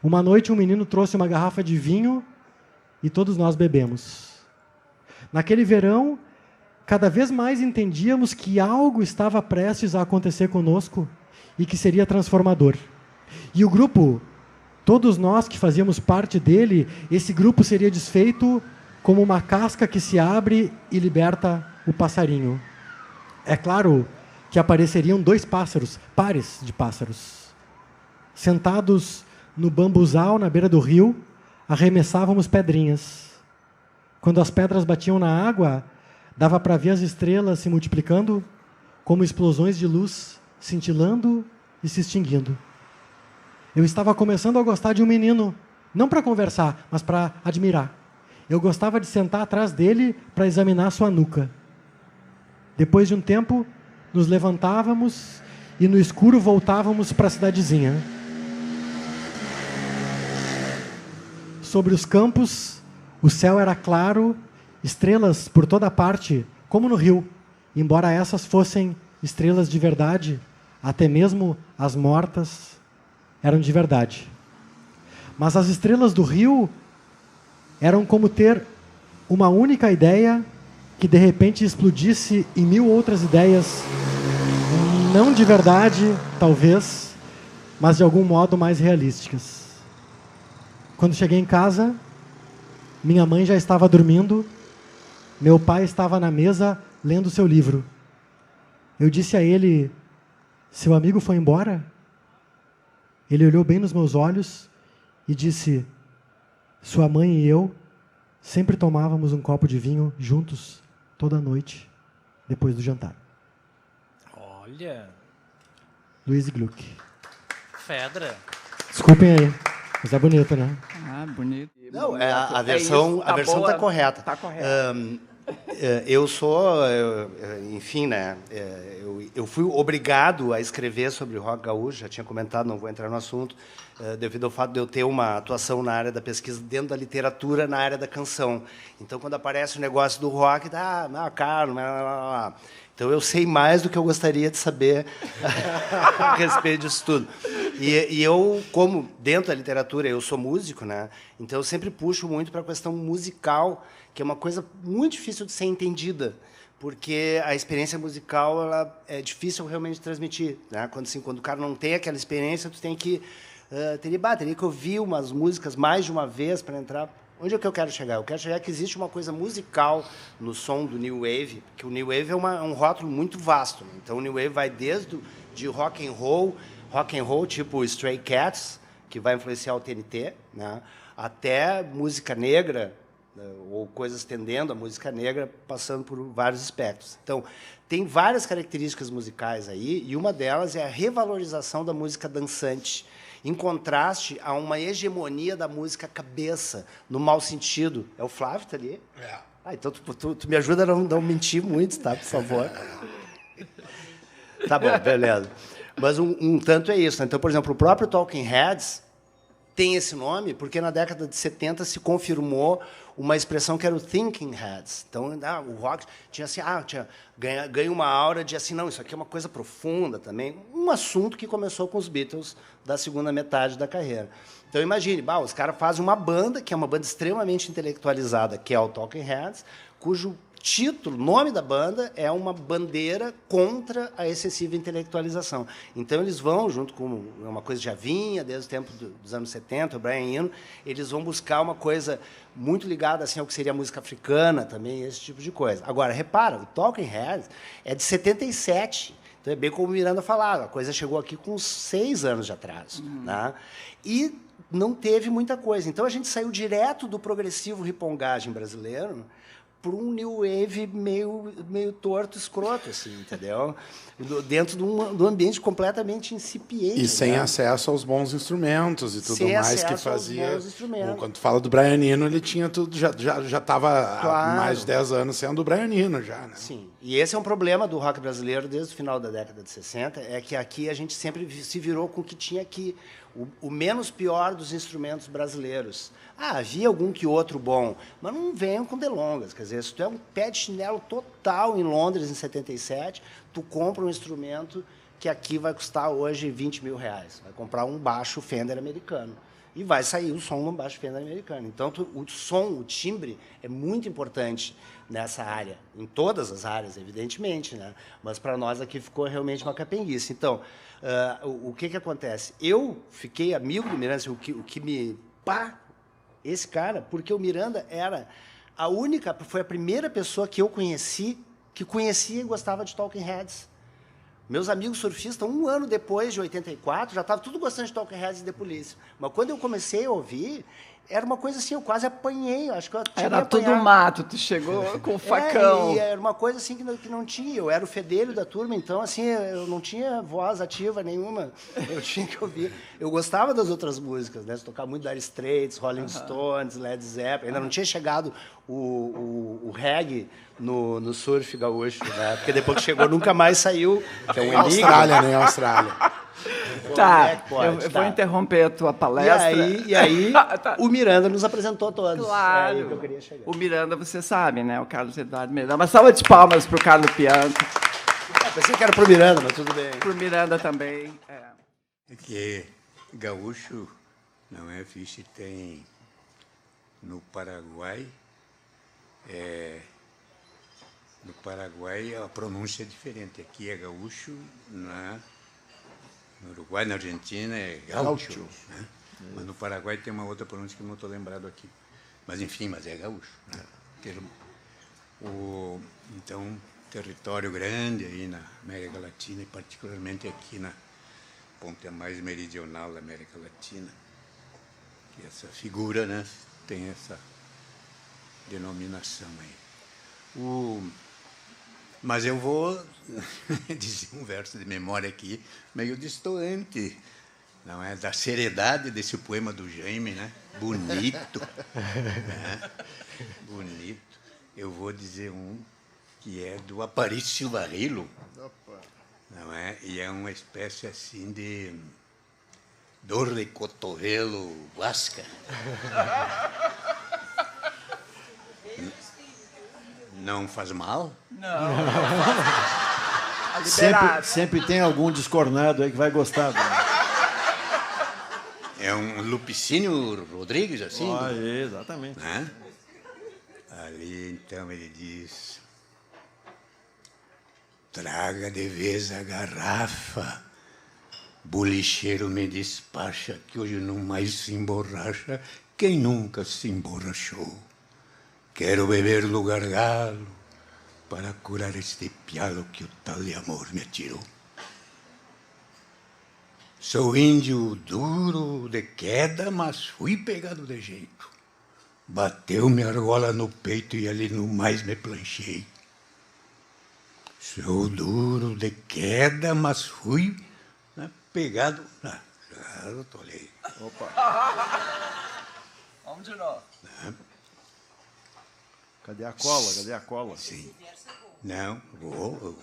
D: Uma noite um menino trouxe uma garrafa de vinho e todos nós bebemos. Naquele verão, cada vez mais entendíamos que algo estava prestes a acontecer conosco e que seria transformador. E o grupo, todos nós que fazíamos parte dele, esse grupo seria desfeito como uma casca que se abre e liberta o passarinho. É claro que apareceriam 2 pássaros, pares de pássaros. Sentados no bambuzal na beira do rio, arremessávamos pedrinhas. Quando as pedras batiam na água, dava para ver as estrelas se multiplicando como explosões de luz, cintilando e se extinguindo. Eu estava começando a gostar de um menino, não para conversar, mas para admirar. Eu gostava de sentar atrás dele para examinar sua nuca. Depois de um tempo, nos levantávamos e no escuro voltávamos para a cidadezinha. Sobre os campos, o céu era claro, estrelas por toda parte, como no rio, embora essas fossem estrelas de verdade, até mesmo as mortas eram de verdade. Mas as estrelas do rio eram como ter uma única ideia que de repente explodisse em 1000 outras ideias, não de verdade, talvez, mas de algum modo mais realísticas. Quando cheguei em casa, minha mãe já estava dormindo, meu pai estava na mesa lendo seu livro. Eu disse a ele: seu amigo foi embora? Ele olhou bem nos meus olhos e disse: sua mãe e eu sempre tomávamos um copo de vinho juntos toda noite, depois do jantar.
F: Olha.
D: Luiz Gluck.
F: Fedra.
D: Desculpem aí, mas é bonito, né?
C: Ah, bonito.
E: Não, a versão tá correta.
C: Tá correta.
E: Eu sou, enfim, né? Eu fui obrigado a escrever sobre o rock gaúcho, já tinha comentado, não vou entrar no assunto, devido ao fato de eu ter uma atuação na área da pesquisa dentro da literatura, na área da canção. Então, quando aparece o negócio do rock, Carlos, então eu sei mais do que eu gostaria de saber a respeito disso tudo. E eu, como dentro da literatura, eu sou músico, né? Então eu sempre puxo muito para a questão musical, que é uma coisa muito difícil de ser entendida, porque a experiência musical ela é difícil realmente de transmitir, né? Quando o cara não tem aquela experiência, tu tem que teria que ouvir umas músicas mais de uma vez para entrar. Onde é que eu quero chegar? Eu quero chegar que existe uma coisa musical no som do New Wave, que o New Wave é um rótulo muito vasto, né? Então o New Wave vai desde de rock and roll tipo Stray Cats, que vai influenciar o TNT, né? Até música negra, ou coisas tendendo a música negra, passando por vários espectros. Então, tem várias características musicais aí, e uma delas é a revalorização da música dançante, em contraste a uma hegemonia da música cabeça, no mau sentido. É o Flávio, tá ali? Então tu me ajuda a não mentir muito, tá, por favor? Tá bom, beleza. Mas um tanto é isso, né? Então, por exemplo, o próprio Talking Heads tem esse nome porque na década de 70 se confirmou uma expressão que era o Thinking Heads. Então, o rock tinha assim, ganha uma aura de assim, não, isso aqui é uma coisa profunda também. Um assunto que começou com os Beatles da segunda metade da carreira. Então, imagine, os caras fazem uma banda, que é uma banda extremamente intelectualizada, que é o Talking Heads, cujo título, nome da banda, é uma bandeira contra a excessiva intelectualização. Então, eles vão, junto com uma coisa que já vinha desde o tempo dos anos 70, o Brian Eno, eles vão buscar uma coisa muito ligada assim, ao que seria a música africana também, esse tipo de coisa. Agora, repara, o Talking Heads é de 77, então é bem como o Miranda falava, a coisa chegou aqui com 6 anos de atraso. Né? E não teve muita coisa. Então, a gente saiu direto do progressivo ripongagem brasileiro para um new wave meio torto, escroto, assim, entendeu? Dentro de um ambiente completamente incipiente.
I: E sem acesso aos bons instrumentos e tudo mais que fazia. Quando tu fala do Brian Eno, ele tinha tudo, já estava há mais de 10 anos sendo o Brian Eno já, né?
E: Sim. E esse é um problema do rock brasileiro desde o final da década de 60, é que aqui a gente sempre se virou com o que tinha aqui, o menos pior dos instrumentos brasileiros. Havia algum que outro bom, mas não venham com delongas. Quer dizer, se tu é um pé de chinelo total em Londres, em 77, tu compra um instrumento que aqui vai custar hoje 20 mil reais. Vai comprar um baixo Fender americano. E vai sair o som de um baixo Fender americano. Então, o som, o timbre, é muito importante nessa área. Em todas as áreas, evidentemente, né? Mas, para nós, aqui ficou realmente uma capenguice. Então, o que acontece? Eu fiquei amigo do Miranda, assim, o que me... esse cara, porque o Miranda foi a primeira pessoa que eu conheci, que conhecia e gostava de Talking Heads. Meus amigos surfistas, 1 ano depois de 84, já estavam tudo gostando de Talking Heads e The Police. Mas quando eu comecei a ouvir, era uma coisa assim, eu quase apanhei. Acho que eu
C: era tudo mato, tu chegou com o facão.
E: E era uma coisa assim que não tinha. Eu era o fedelho da turma, então assim, eu não tinha voz ativa nenhuma. Eu tinha que ouvir. Eu gostava das outras músicas, né? Tocava muito Dire Straits, Rolling Stones, Led Zeppelin. Ainda não tinha chegado o reggae no surf gaúcho, né? Porque depois que chegou nunca mais saiu. Que é um
I: Austrália, né? Austrália.
C: Tá, eu vou interromper a tua palestra.
E: E aí o Miranda nos apresentou todos.
C: Claro.
E: É aí que eu queria chegar.
C: O Miranda, você sabe, né? O Carlos Eduardo Miranda. Uma salva de palmas para o Carlos Pianco.
E: Pensei que era pro Miranda, mas tudo bem.
C: Pro Miranda também.
J: É que gaúcho não é fixe, tem no Paraguai. No Paraguai a pronúncia é diferente. Aqui é gaúcho, no Uruguai, na Argentina é gaúcho. Né? Mas no Paraguai tem uma outra pronúncia que eu não estou lembrado aqui. Mas, enfim, mas é gaúcho. Né? Então, território grande aí na América Latina, e particularmente aqui na ponta mais meridional da América Latina. E essa figura, né, tem essa denominação aí. Mas eu vou dizer um verso de memória aqui, meio distoante, não é, da seriedade desse poema do Jaime, né? Bonito, né? Bonito. Eu vou dizer um que é do Aparício Barrilo, não é? E é uma espécie assim de dor de cotovelo guasca. Não faz mal?
C: Não.
G: Sempre tem algum descornado aí que vai gostar.
J: É um Lupicínio Rodrigues, assim?
G: Exatamente.
J: Né? Ali, então, ele diz: traga de vez a garrafa, bolicheiro me despacha, que hoje não mais se emborracha quem nunca se emborrachou. Quero beber do gargalo para curar este pialo que o tal de amor me atirou. Sou índio duro de queda, mas fui pegado de jeito. Bateu-me a argola no peito e ali no mais me planchei. Sou duro de queda, mas fui pegado... já rotolei.
C: Opa! Vamos de novo.
G: Cadê a cola? Cadê a cola?
J: Sim. Não, vou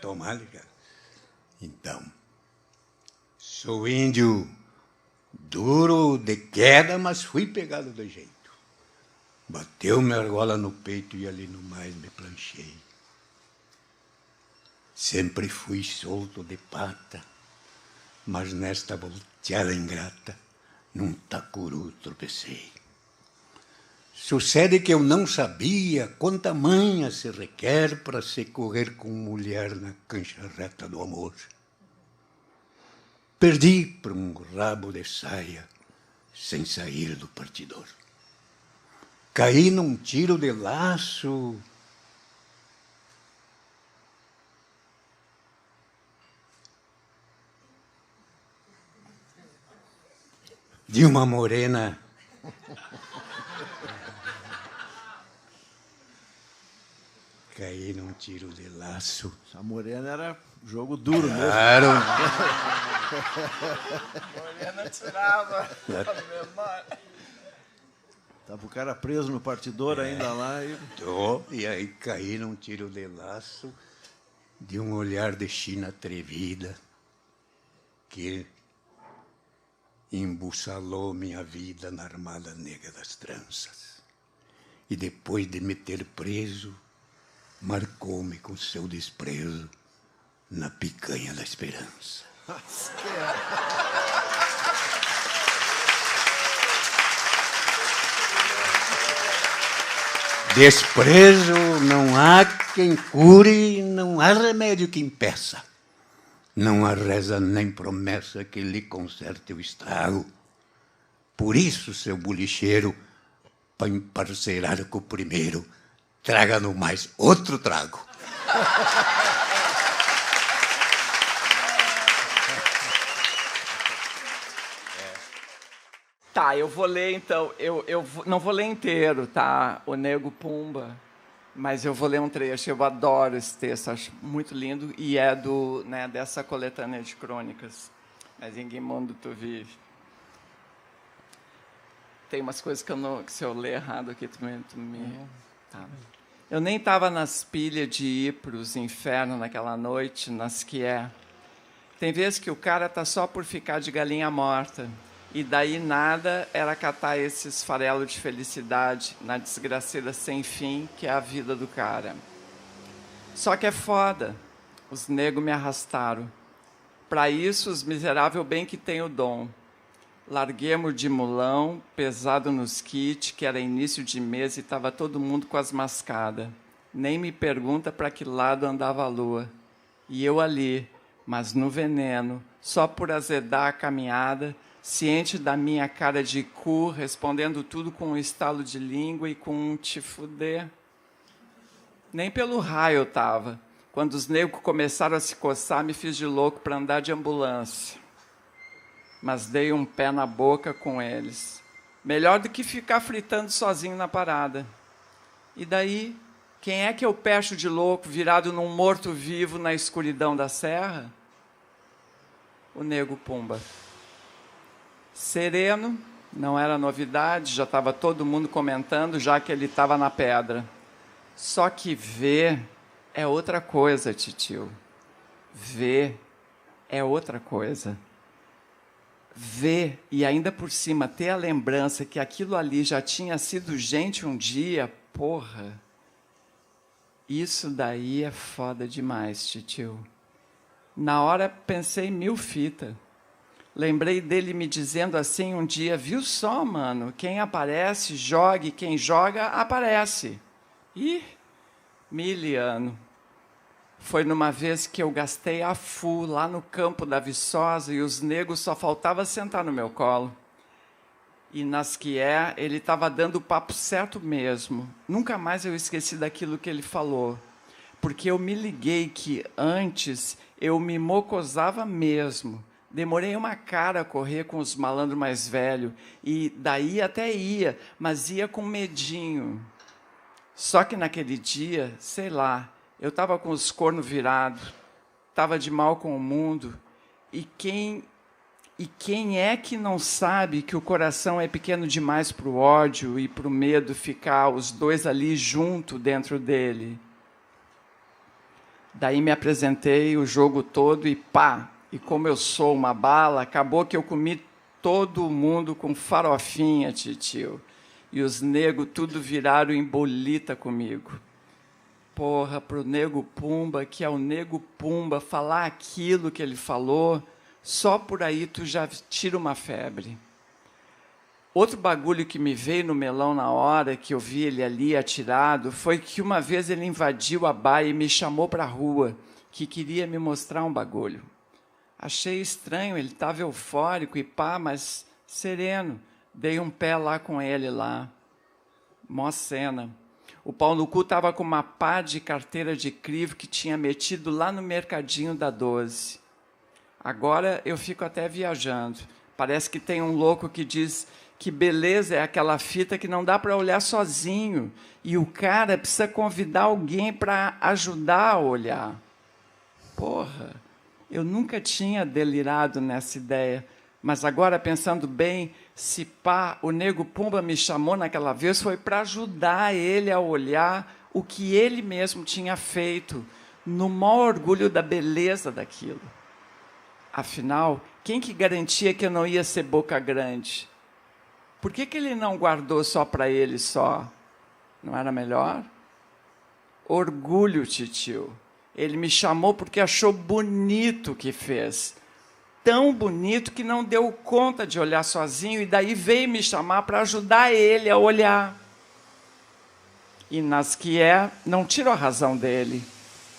J: tomar, cara. Então, sou índio duro de queda, mas fui pegado de jeito. Bateu-me a argola no peito e ali no mais me planchei. Sempre fui solto de pata, mas nesta volteada ingrata, num tacuru tropecei. Sucede que eu não sabia quanta manha se requer para se correr com mulher na cancha reta do amor. Perdi por um rabo de saia sem sair do partidor. Caí num tiro de laço de uma morena caí num tiro de laço.
G: A morena era jogo duro mesmo.
J: Claro.
C: Morena tirava a memória.
G: Tava o cara preso no partidor ainda lá.
J: E aí caí num tiro de laço de um olhar de China atrevida que embussalou minha vida na armada negra das tranças. E depois de me ter preso, marcou-me com seu desprezo na picanha da esperança. Desprezo não há quem cure, não há remédio que impeça. Não há reza nem promessa que lhe conserte o estrago. Por isso, seu bolicheiro, para emparcerar com o primeiro, traga no mais outro trago.
C: Tá, eu vou ler então. Eu não vou ler inteiro, tá? O Nego Pumba. Mas eu vou ler um trecho. Eu adoro esse texto, acho muito lindo. E é dessa coletânea de crônicas. Mas em que mundo tu vive? Tem umas coisas que se eu ler errado aqui, tu me... Tá. Eu nem estava nas pilhas de ir para os infernos naquela noite, nas que é. Tem vezes que o cara tá só por ficar de galinha morta. E daí nada era catar esses farelos de felicidade na desgraceira sem fim que é a vida do cara. Só que é foda. Os negros me arrastaram. Para isso, os miseráveis bem que tem o dom. Larguemos de mulão, pesado nos kits, que era início de mês e estava todo mundo com as mascadas. Nem me pergunta para que lado andava a lua. E eu ali, mas no veneno, só por azedar a caminhada,
A: ciente da minha cara de cu, respondendo tudo com um estalo de língua e com um te fuder. Nem pelo raio eu tava. Quando os negros começaram a se coçar, me fiz de louco para andar de ambulância. Mas dei um pé na boca com eles. Melhor do que ficar fritando sozinho na parada. E daí, quem é que eu pecho de louco, virado num morto-vivo na escuridão da serra? O Nego Pumba. Sereno, não era novidade, já estava todo mundo comentando, já que ele estava na pedra. Só que ver é outra coisa, titio. Ver é outra coisa. Ver e ainda por cima ter a lembrança que aquilo ali já tinha sido gente um dia, porra. Isso daí é foda demais, titio. Na hora pensei 1000 fitas. Lembrei dele me dizendo assim um dia, viu só, mano, quem aparece, joga, e quem joga, aparece. Ih, miliano. Foi numa vez que eu gastei a full lá no campo da Viçosa e os negros só faltava sentar no meu colo. E nas que ele estava dando o papo certo mesmo. Nunca mais eu esqueci daquilo que ele falou. Porque eu me liguei que antes eu me mocosava mesmo. Demorei uma cara a correr com os malandros mais velhos. E daí até ia, mas ia com medinho. Só que naquele dia, sei lá, eu estava com os cornos virados, estava de mal com o mundo. E quem é que não sabe que o coração é pequeno demais para o ódio e para o medo ficar os dois ali junto dentro dele? Daí me apresentei o jogo todo e pá! E como eu sou uma bala, acabou que eu comi todo mundo com farofinha, titio. E os negros tudo viraram em bolita comigo. Porra, pro Nego Pumba, que é o Nego Pumba, falar aquilo que ele falou, só por aí tu já tira uma febre. Outro bagulho que me veio no melão na hora que eu vi ele ali atirado foi que uma vez ele invadiu a baia e me chamou para a rua, que queria me mostrar um bagulho. Achei estranho, ele estava eufórico e pá, mas sereno. Dei um pé lá com ele lá. Mó cena. O pau no cu estava com uma pá de carteira de crivo que tinha metido lá no mercadinho da 12. Agora eu fico até viajando. Parece que tem um louco que diz que beleza é aquela fita que não dá para olhar sozinho. E o cara precisa convidar alguém para ajudar a olhar. Porra, eu nunca tinha delirado nessa ideia. Mas agora, pensando bem, se pá, o Nego Pumba me chamou naquela vez, foi para ajudar ele a olhar o que ele mesmo tinha feito, no maior orgulho da beleza daquilo. Afinal, quem que garantia que eu não ia ser boca grande? Por que ele não guardou só para ele só? Não era melhor? Orgulho, titio. Ele me chamou porque achou bonito o que fez. Tão bonito que não deu conta de olhar sozinho e daí veio me chamar para ajudar ele a olhar. E nas que não tiro a razão dele.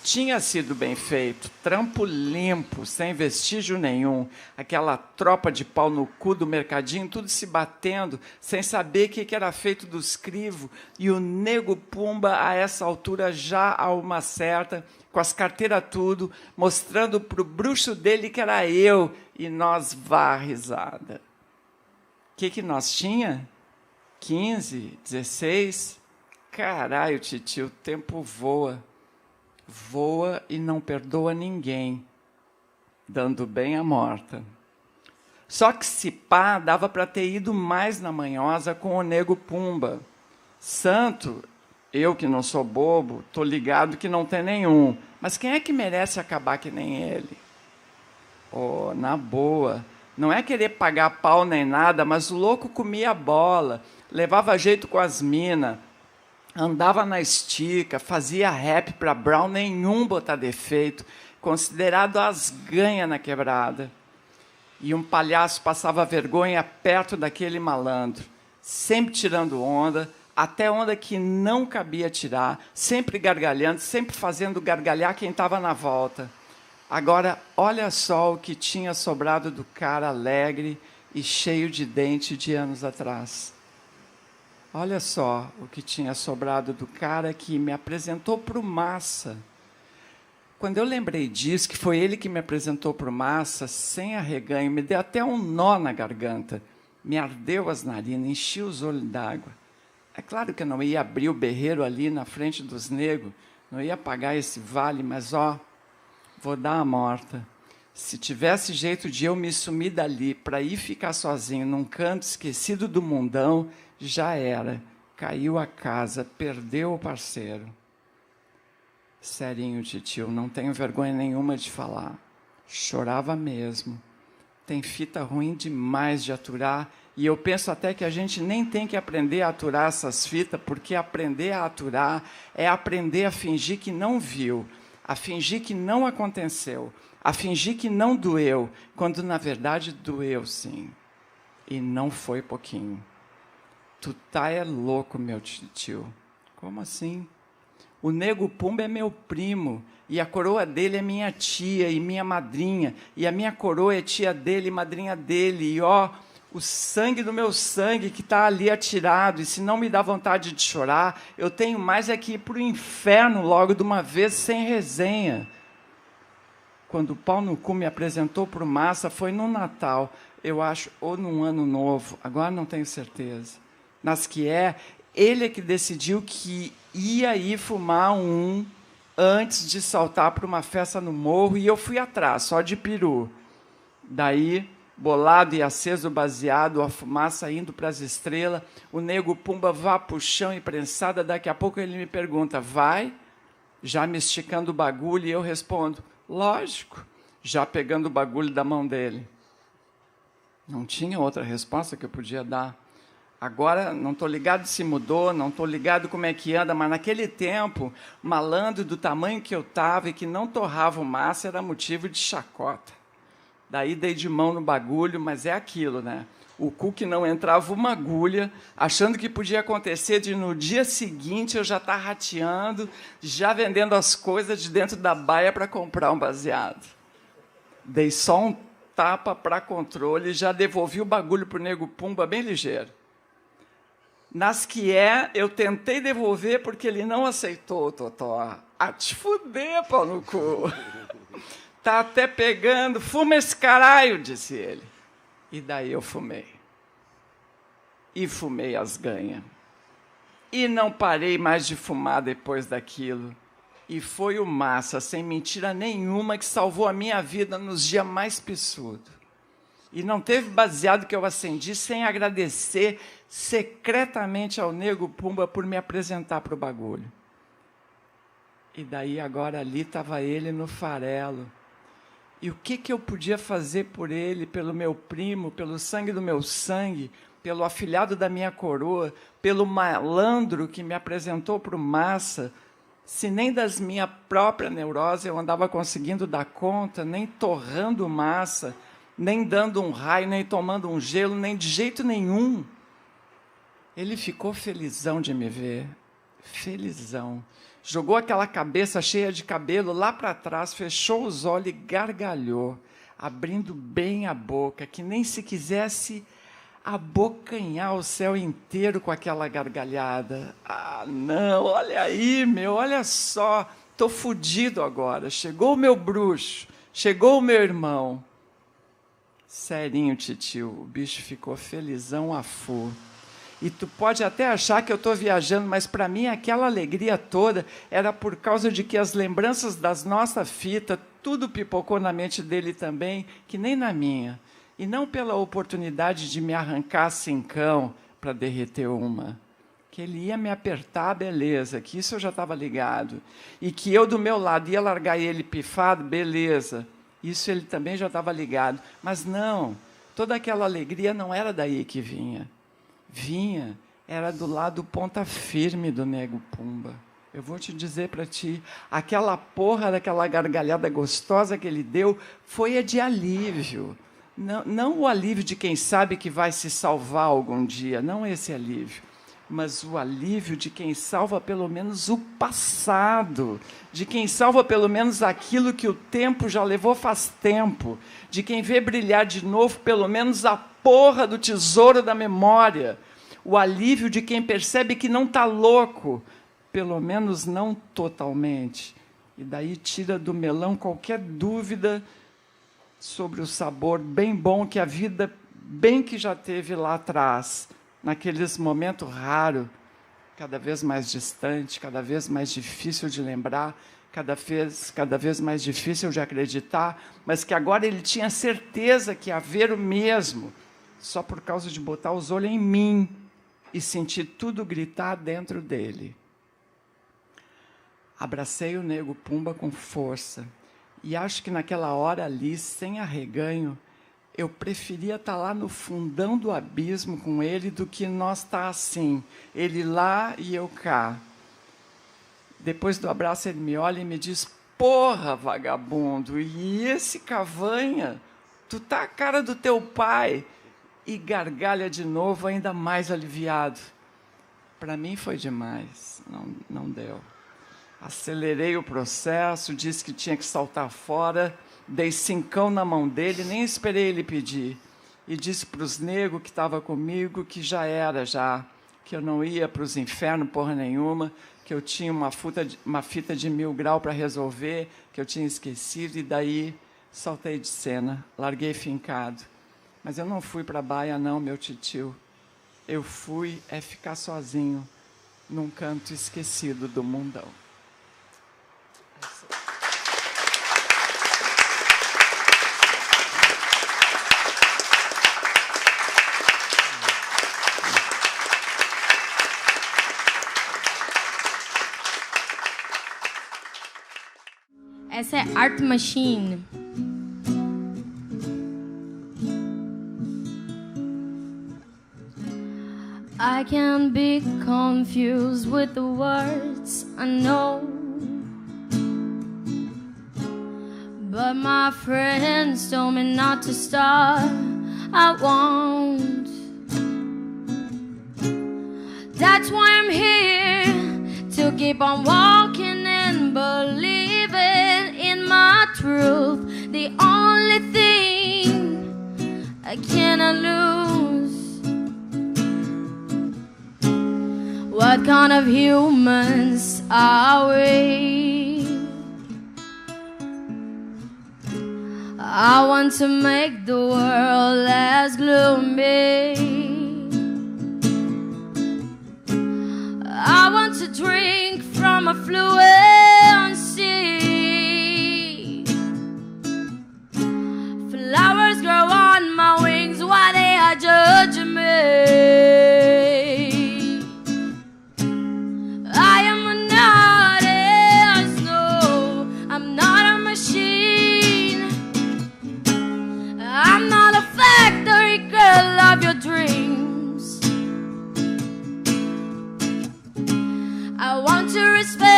A: Tinha sido bem feito, trampo limpo, sem vestígio nenhum. Aquela tropa de pau no cu do mercadinho, tudo se batendo, sem saber o que era feito dos crivos. E o Nego Pumba, a essa altura, já a uma certa, com as carteiras tudo, mostrando para o bruxo dele que era eu, e nós vá risada. O que nós tinha? 15, 16? Caralho, titio, o tempo voa. Voa e não perdoa ninguém, dando bem a morta. Só que se pá, dava para ter ido mais na manhosa com o Nego Pumba. Santo, eu que não sou bobo, tô ligado que não tem nenhum. Mas quem é que merece acabar que nem ele? Oh, na boa, não é querer pagar pau nem nada, mas o louco comia bola, levava jeito com as minas, andava na estica, fazia rap para Brown nenhum botar defeito, considerado as ganhas na quebrada. E um palhaço passava vergonha perto daquele malandro, sempre tirando onda, até onda que não cabia tirar, sempre gargalhando, sempre fazendo gargalhar quem estava na volta. Agora, olha só o que tinha sobrado do cara alegre e cheio de dente de anos atrás. Olha só o que tinha sobrado do cara que me apresentou para o Massa. Quando eu lembrei disso, que foi ele que me apresentou para o Massa, sem arreganho, me deu até um nó na garganta, me ardeu as narinas, enchi os olhos d'água. É claro que eu não ia abrir o berreiro ali na frente dos negros, não ia pagar esse vale, mas, vou dar a morta. Se tivesse jeito de eu me sumir dali para ir ficar sozinho num canto esquecido do mundão, já era. Caiu a casa, perdeu o parceiro. Serinho, titio, não tenho vergonha nenhuma de falar. Chorava mesmo. Tem fita ruim demais de aturar, e eu penso até que a gente nem tem que aprender a aturar essas fitas, porque aprender a aturar é aprender a fingir que não viu, a fingir que não aconteceu, a fingir que não doeu, quando na verdade doeu sim. E não foi pouquinho. Tu tá louco, meu tio. Como assim? O Nego Pumba é meu primo, e a coroa dele é minha tia e minha madrinha, e a minha coroa é tia dele e madrinha dele, e o sangue do meu sangue que está ali atirado, e se não me dá vontade de chorar, eu tenho mais é que ir para o inferno logo de uma vez, sem resenha. Quando o pau no cu me apresentou para o Massa, foi no Natal, eu acho, ou num Ano Novo, agora não tenho certeza. Nas que ele é que decidiu que ia ir fumar antes de saltar para uma festa no morro, e eu fui atrás, só de peru. Daí, bolado e aceso baseado, a fumaça indo para as estrelas, o Nego Pumba vá para o chão e prensada, daqui a pouco ele me pergunta, vai? Já me esticando o bagulho, e eu respondo, lógico, já pegando o bagulho da mão dele. Não tinha outra resposta que eu podia dar. Agora, não estou ligado se mudou, não estou ligado como é que anda, mas naquele tempo, malandro do tamanho que eu estava e que não torrava o massa era motivo de chacota. Daí dei de mão no bagulho, mas é aquilo, né? O cu que não entrava uma agulha, achando que podia acontecer de no dia seguinte eu já estar rateando, já vendendo as coisas de dentro da baia para comprar um baseado. Dei só um tapa para controle e já devolvi o bagulho para o Nego Pumba bem ligeiro. Nas que eu tentei devolver porque ele não aceitou, Totó. Te fuder, pau no cu. Tá até pegando, fuma esse caralho, disse ele. E daí eu fumei. E fumei as ganhas. E não parei mais de fumar depois daquilo. E foi o Massa, sem mentira nenhuma, que salvou a minha vida nos dias mais pissudos. E não teve baseado que eu acendi sem agradecer secretamente ao Nego Pumba por me apresentar para o bagulho. E daí agora ali estava ele no farelo. E o que eu podia fazer por ele, pelo meu primo, pelo sangue do meu sangue, pelo afilhado da minha coroa, pelo malandro que me apresentou para o Massa, se nem das minha própria neurose eu andava conseguindo dar conta, nem torrando massa, nem dando um raio, nem tomando um gelo, nem de jeito nenhum. Ele ficou felizão de me ver, felizão. Jogou aquela cabeça cheia de cabelo lá para trás, fechou os olhos e gargalhou, abrindo bem a boca, que nem se quisesse abocanhar o céu inteiro com aquela gargalhada. Ah, não, olha aí, meu, olha só, estou fudido agora. Chegou o meu bruxo, chegou o meu irmão. Serinho, titio, o bicho ficou felizão a full. E tu pode até achar que eu estou viajando, mas para mim aquela alegria toda era por causa de que as lembranças das nossas fitas, tudo pipocou na mente dele também, que nem na minha. E não pela oportunidade de me arrancar cincão para derreter uma. Que ele ia me apertar, beleza, que isso eu já estava ligado. E que eu, do meu lado, ia largar ele pifado, beleza. Isso ele também já estava ligado. Mas não, toda aquela alegria não era daí que vinha. Vinha, era do lado ponta firme do Nego Pumba. Eu vou te dizer para ti, aquela porra daquela gargalhada gostosa que ele deu foi a de alívio. Não o alívio de quem sabe que vai se salvar algum dia, não esse alívio, mas o alívio de quem salva pelo menos o passado, de quem salva pelo menos aquilo que o tempo já levou faz tempo, de quem vê brilhar de novo pelo menos a porra do tesouro da memória. O alívio de quem percebe que não está louco, pelo menos não totalmente. E daí tira do melão qualquer dúvida sobre o sabor bem bom que a vida bem que já teve lá atrás, naqueles momentos raros, cada vez mais distante, cada vez mais difícil de lembrar, cada vez mais difícil de acreditar, mas que agora ele tinha certeza que ia ver o mesmo, só por causa de botar os olhos em mim e sentir tudo gritar dentro dele. Abracei o Nego Pumba com força, e acho que naquela hora ali, sem arreganho, eu preferia estar lá no fundão do abismo com ele do que nós estar assim, ele lá e eu cá. Depois do abraço, ele me olha e me diz, porra, vagabundo, e esse cavanha? Tu tá a cara do teu pai. E gargalha de novo, ainda mais aliviado. Para mim foi demais, não deu. Acelerei o processo, disse que tinha que saltar fora, dei 5 na mão dele, nem esperei ele pedir. E disse para os negros que estavam comigo que já era, que eu não ia para os infernos porra nenhuma, que eu tinha uma fita de 1000 graus para resolver, que eu tinha esquecido, e daí saltei de cena, larguei fincado. Mas eu não fui para a baia, não, meu titio. Eu fui ficar sozinho, num canto esquecido do mundão.
K: Essa é Art Machine. I can be confused with the words I know, but my friends told me not to stop. I won't. That's why I'm here, to keep on walking and believing in my truth. The only thing I cannot lose. What kind of humans are we? I want to make the world less gloomy. I want to drink from a fluent sea. Flowers grow on my wings while they are judging me. I am not as no, I'm not a machine. I'm not a factory girl of your dreams. I want to respect.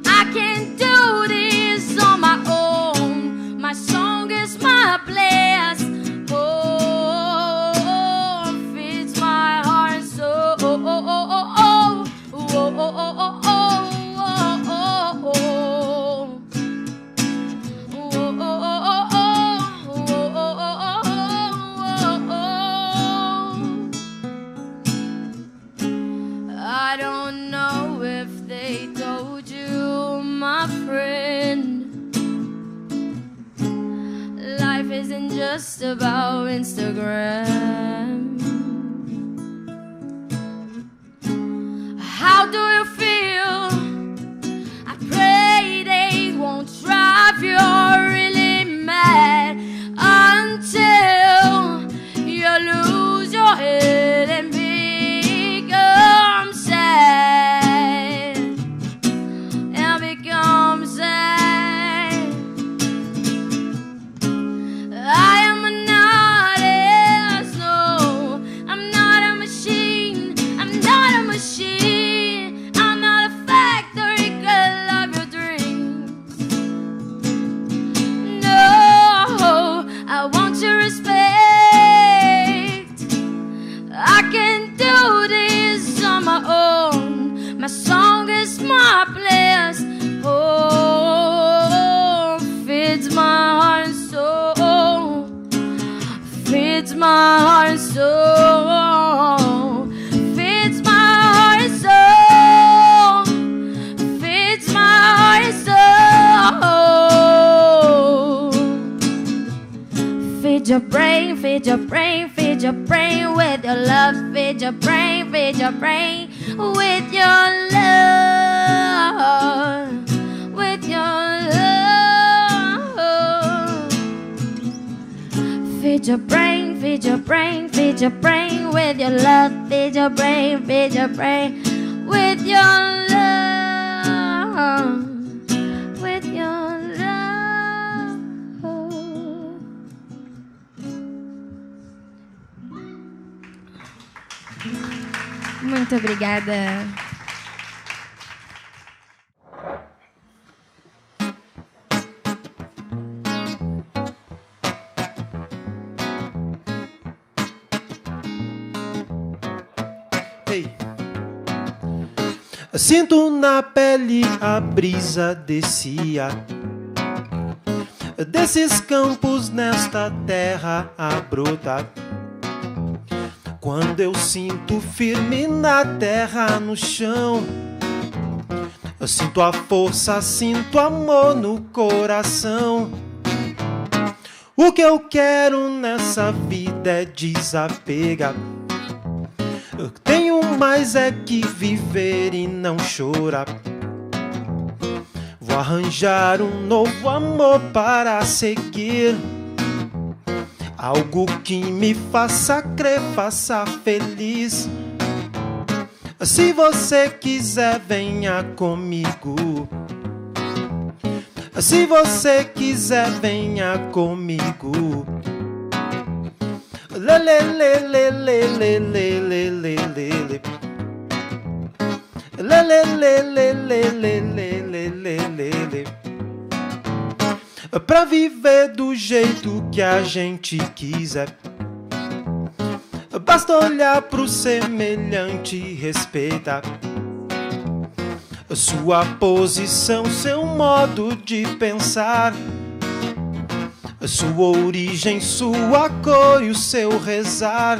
K: I can't do this on my own. My song is my place. Oh, feeds my heart and soul. Oh, oh, oh, oh, oh, oh, oh, oh, oh, oh, oh. I don't know if they told you, my friend, life isn't just about Instagram. How do you feel? I pray they won't drive you really mad until you lose your head and become sad. And become sad. I am not as no, I'm not a machine. I'm not a machine. I'm not a factory girl of your dreams. No, I want your respect. I can't do this on my own. My song is my place. Oh, feeds my heart and soul. feed your brain with your love, feed your brain with your love, with your love. Feed your brain, feed your brain, feed your brain with your love, feed your brain with your love, with your love. Muito obrigada.
L: Sinto na pele a brisa desse ar, desses campos nesta terra a brotar. Quando eu sinto firme na terra, no chão, eu sinto a força, sinto amor no coração. O que eu quero nessa vida é desapegar. Eu tenho mais é que viver e não chorar. Vou arranjar um novo amor para seguir, algo que me faça crer, faça feliz. Se você quiser, venha comigo. Se você quiser, venha comigo. Lê, lê, lê, lê, lê, lê, lê, lê, lê, lê. Lê, lê, lê, lê, lê, lê, lê, lê, lê, lê. Pra viver do jeito que a gente quiser, basta olhar pro semelhante e respeitar sua posição, seu modo de pensar, sua origem, sua cor e o seu rezar.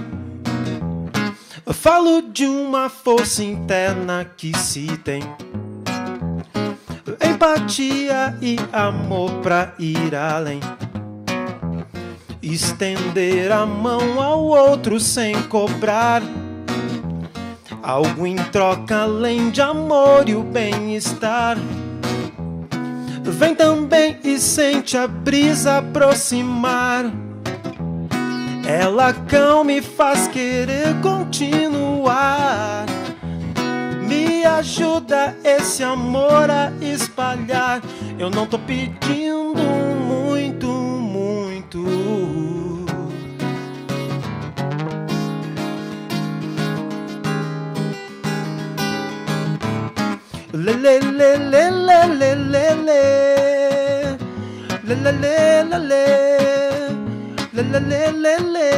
L: Falo de uma força interna que se tem, empatia e amor pra ir além, estender a mão ao outro sem cobrar algo em troca além de amor e o bem-estar. Vem também e sente a brisa aproximar, ela calma e faz querer continuar. Me ajuda esse amor a espalhar. Eu não tô pedindo muito, muito. Lê, lê, lê, lê, lê, lê, lê, lê. Lê, lê, lê, lê, lê. Lê, lê, lê, lê, lê.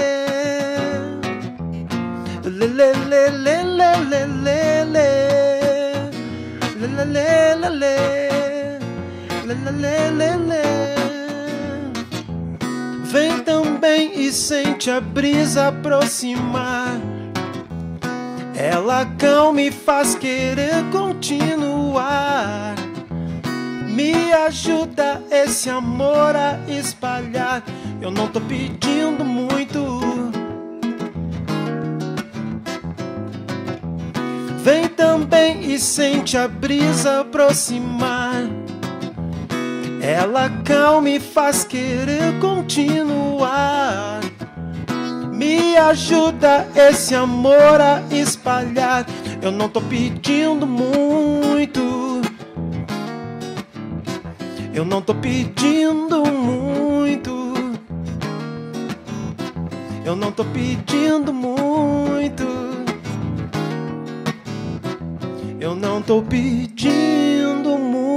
L: Lê, lê, lê, lê, lê, lê, lê, lê. Lê, lê, lê, lê, lê. Lê, lê, lê, lê, lê. Vem também e sente a brisa aproximar, ela calma e faz querer continuar. Me ajuda esse amor a espalhar. Eu não tô pedindo muito. Vem também e sente a brisa aproximar, ela calma e faz querer continuar. Me ajuda esse amor a espalhar. Eu não tô pedindo muito. Eu não tô pedindo muito. Eu não tô pedindo muito. Eu não tô pedindo muito.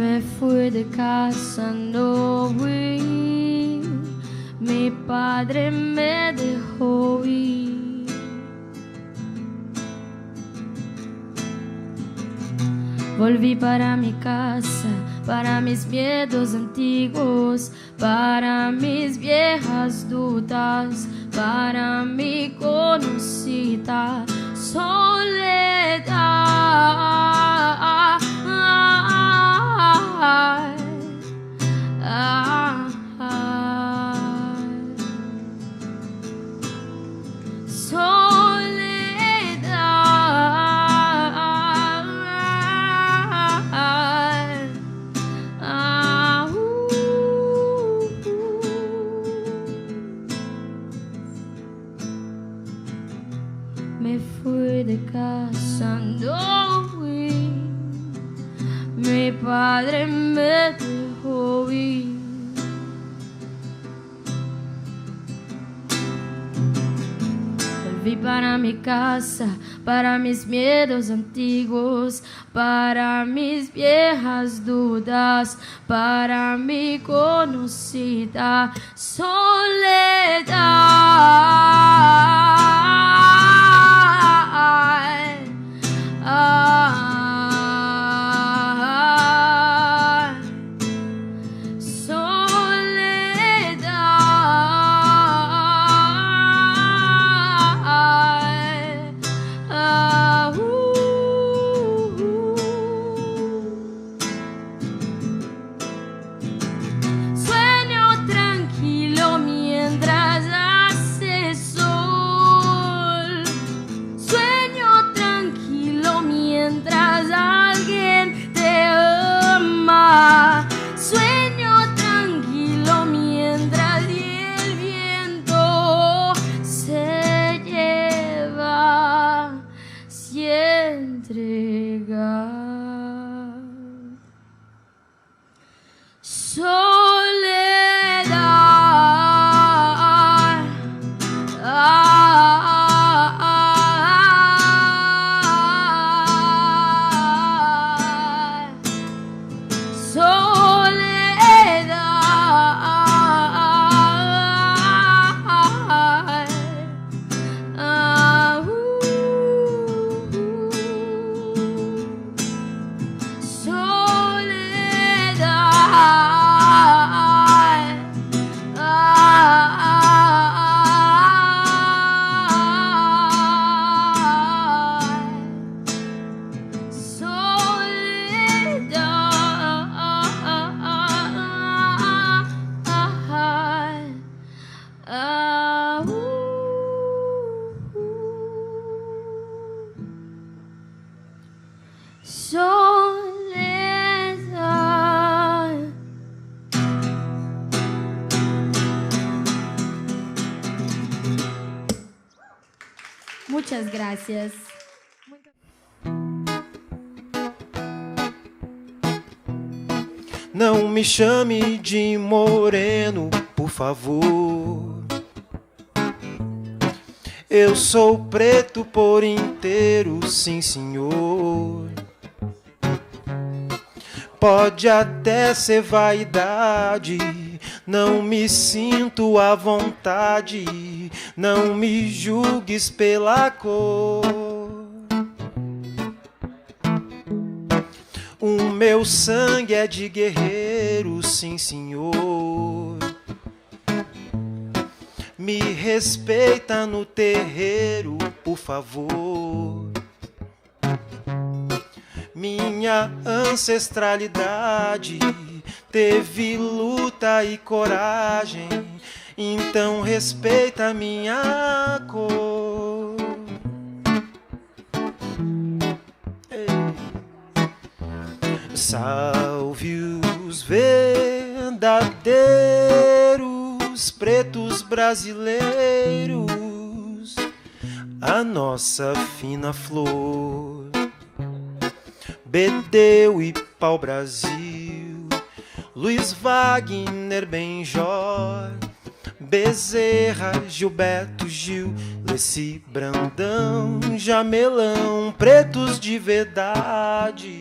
K: Me fui de casa, no fui, mi padre me dejó ir. Volví para mi casa, para mis miedos antiguos, para mis viejas dudas, para mi conocida soledad. Me fui de casa, no fui, mi padre me dejó ir. Volví para mi casa, para mis miedos antiguos, para mis viejas dudas, para mi conocida soledad. Muchas gracias.
L: Não me chame de moreno, por favor. Eu sou preto por inteiro, sim senhor. Pode até ser vaidade, não me sinto à vontade, não me julgues pela cor. O meu sangue é de guerreiro, sim senhor. Me respeita no terreiro, por favor. Minha ancestralidade teve luta e coragem, então respeita minha cor. Ei. Salve os verdadeiros pretos brasileiros, a nossa fina flor. Bedeu e Pau-Brasil, Luiz Wagner, Benjor, Bezerra, Gilberto Gil, Leci, Brandão, Jamelão, pretos de verdade,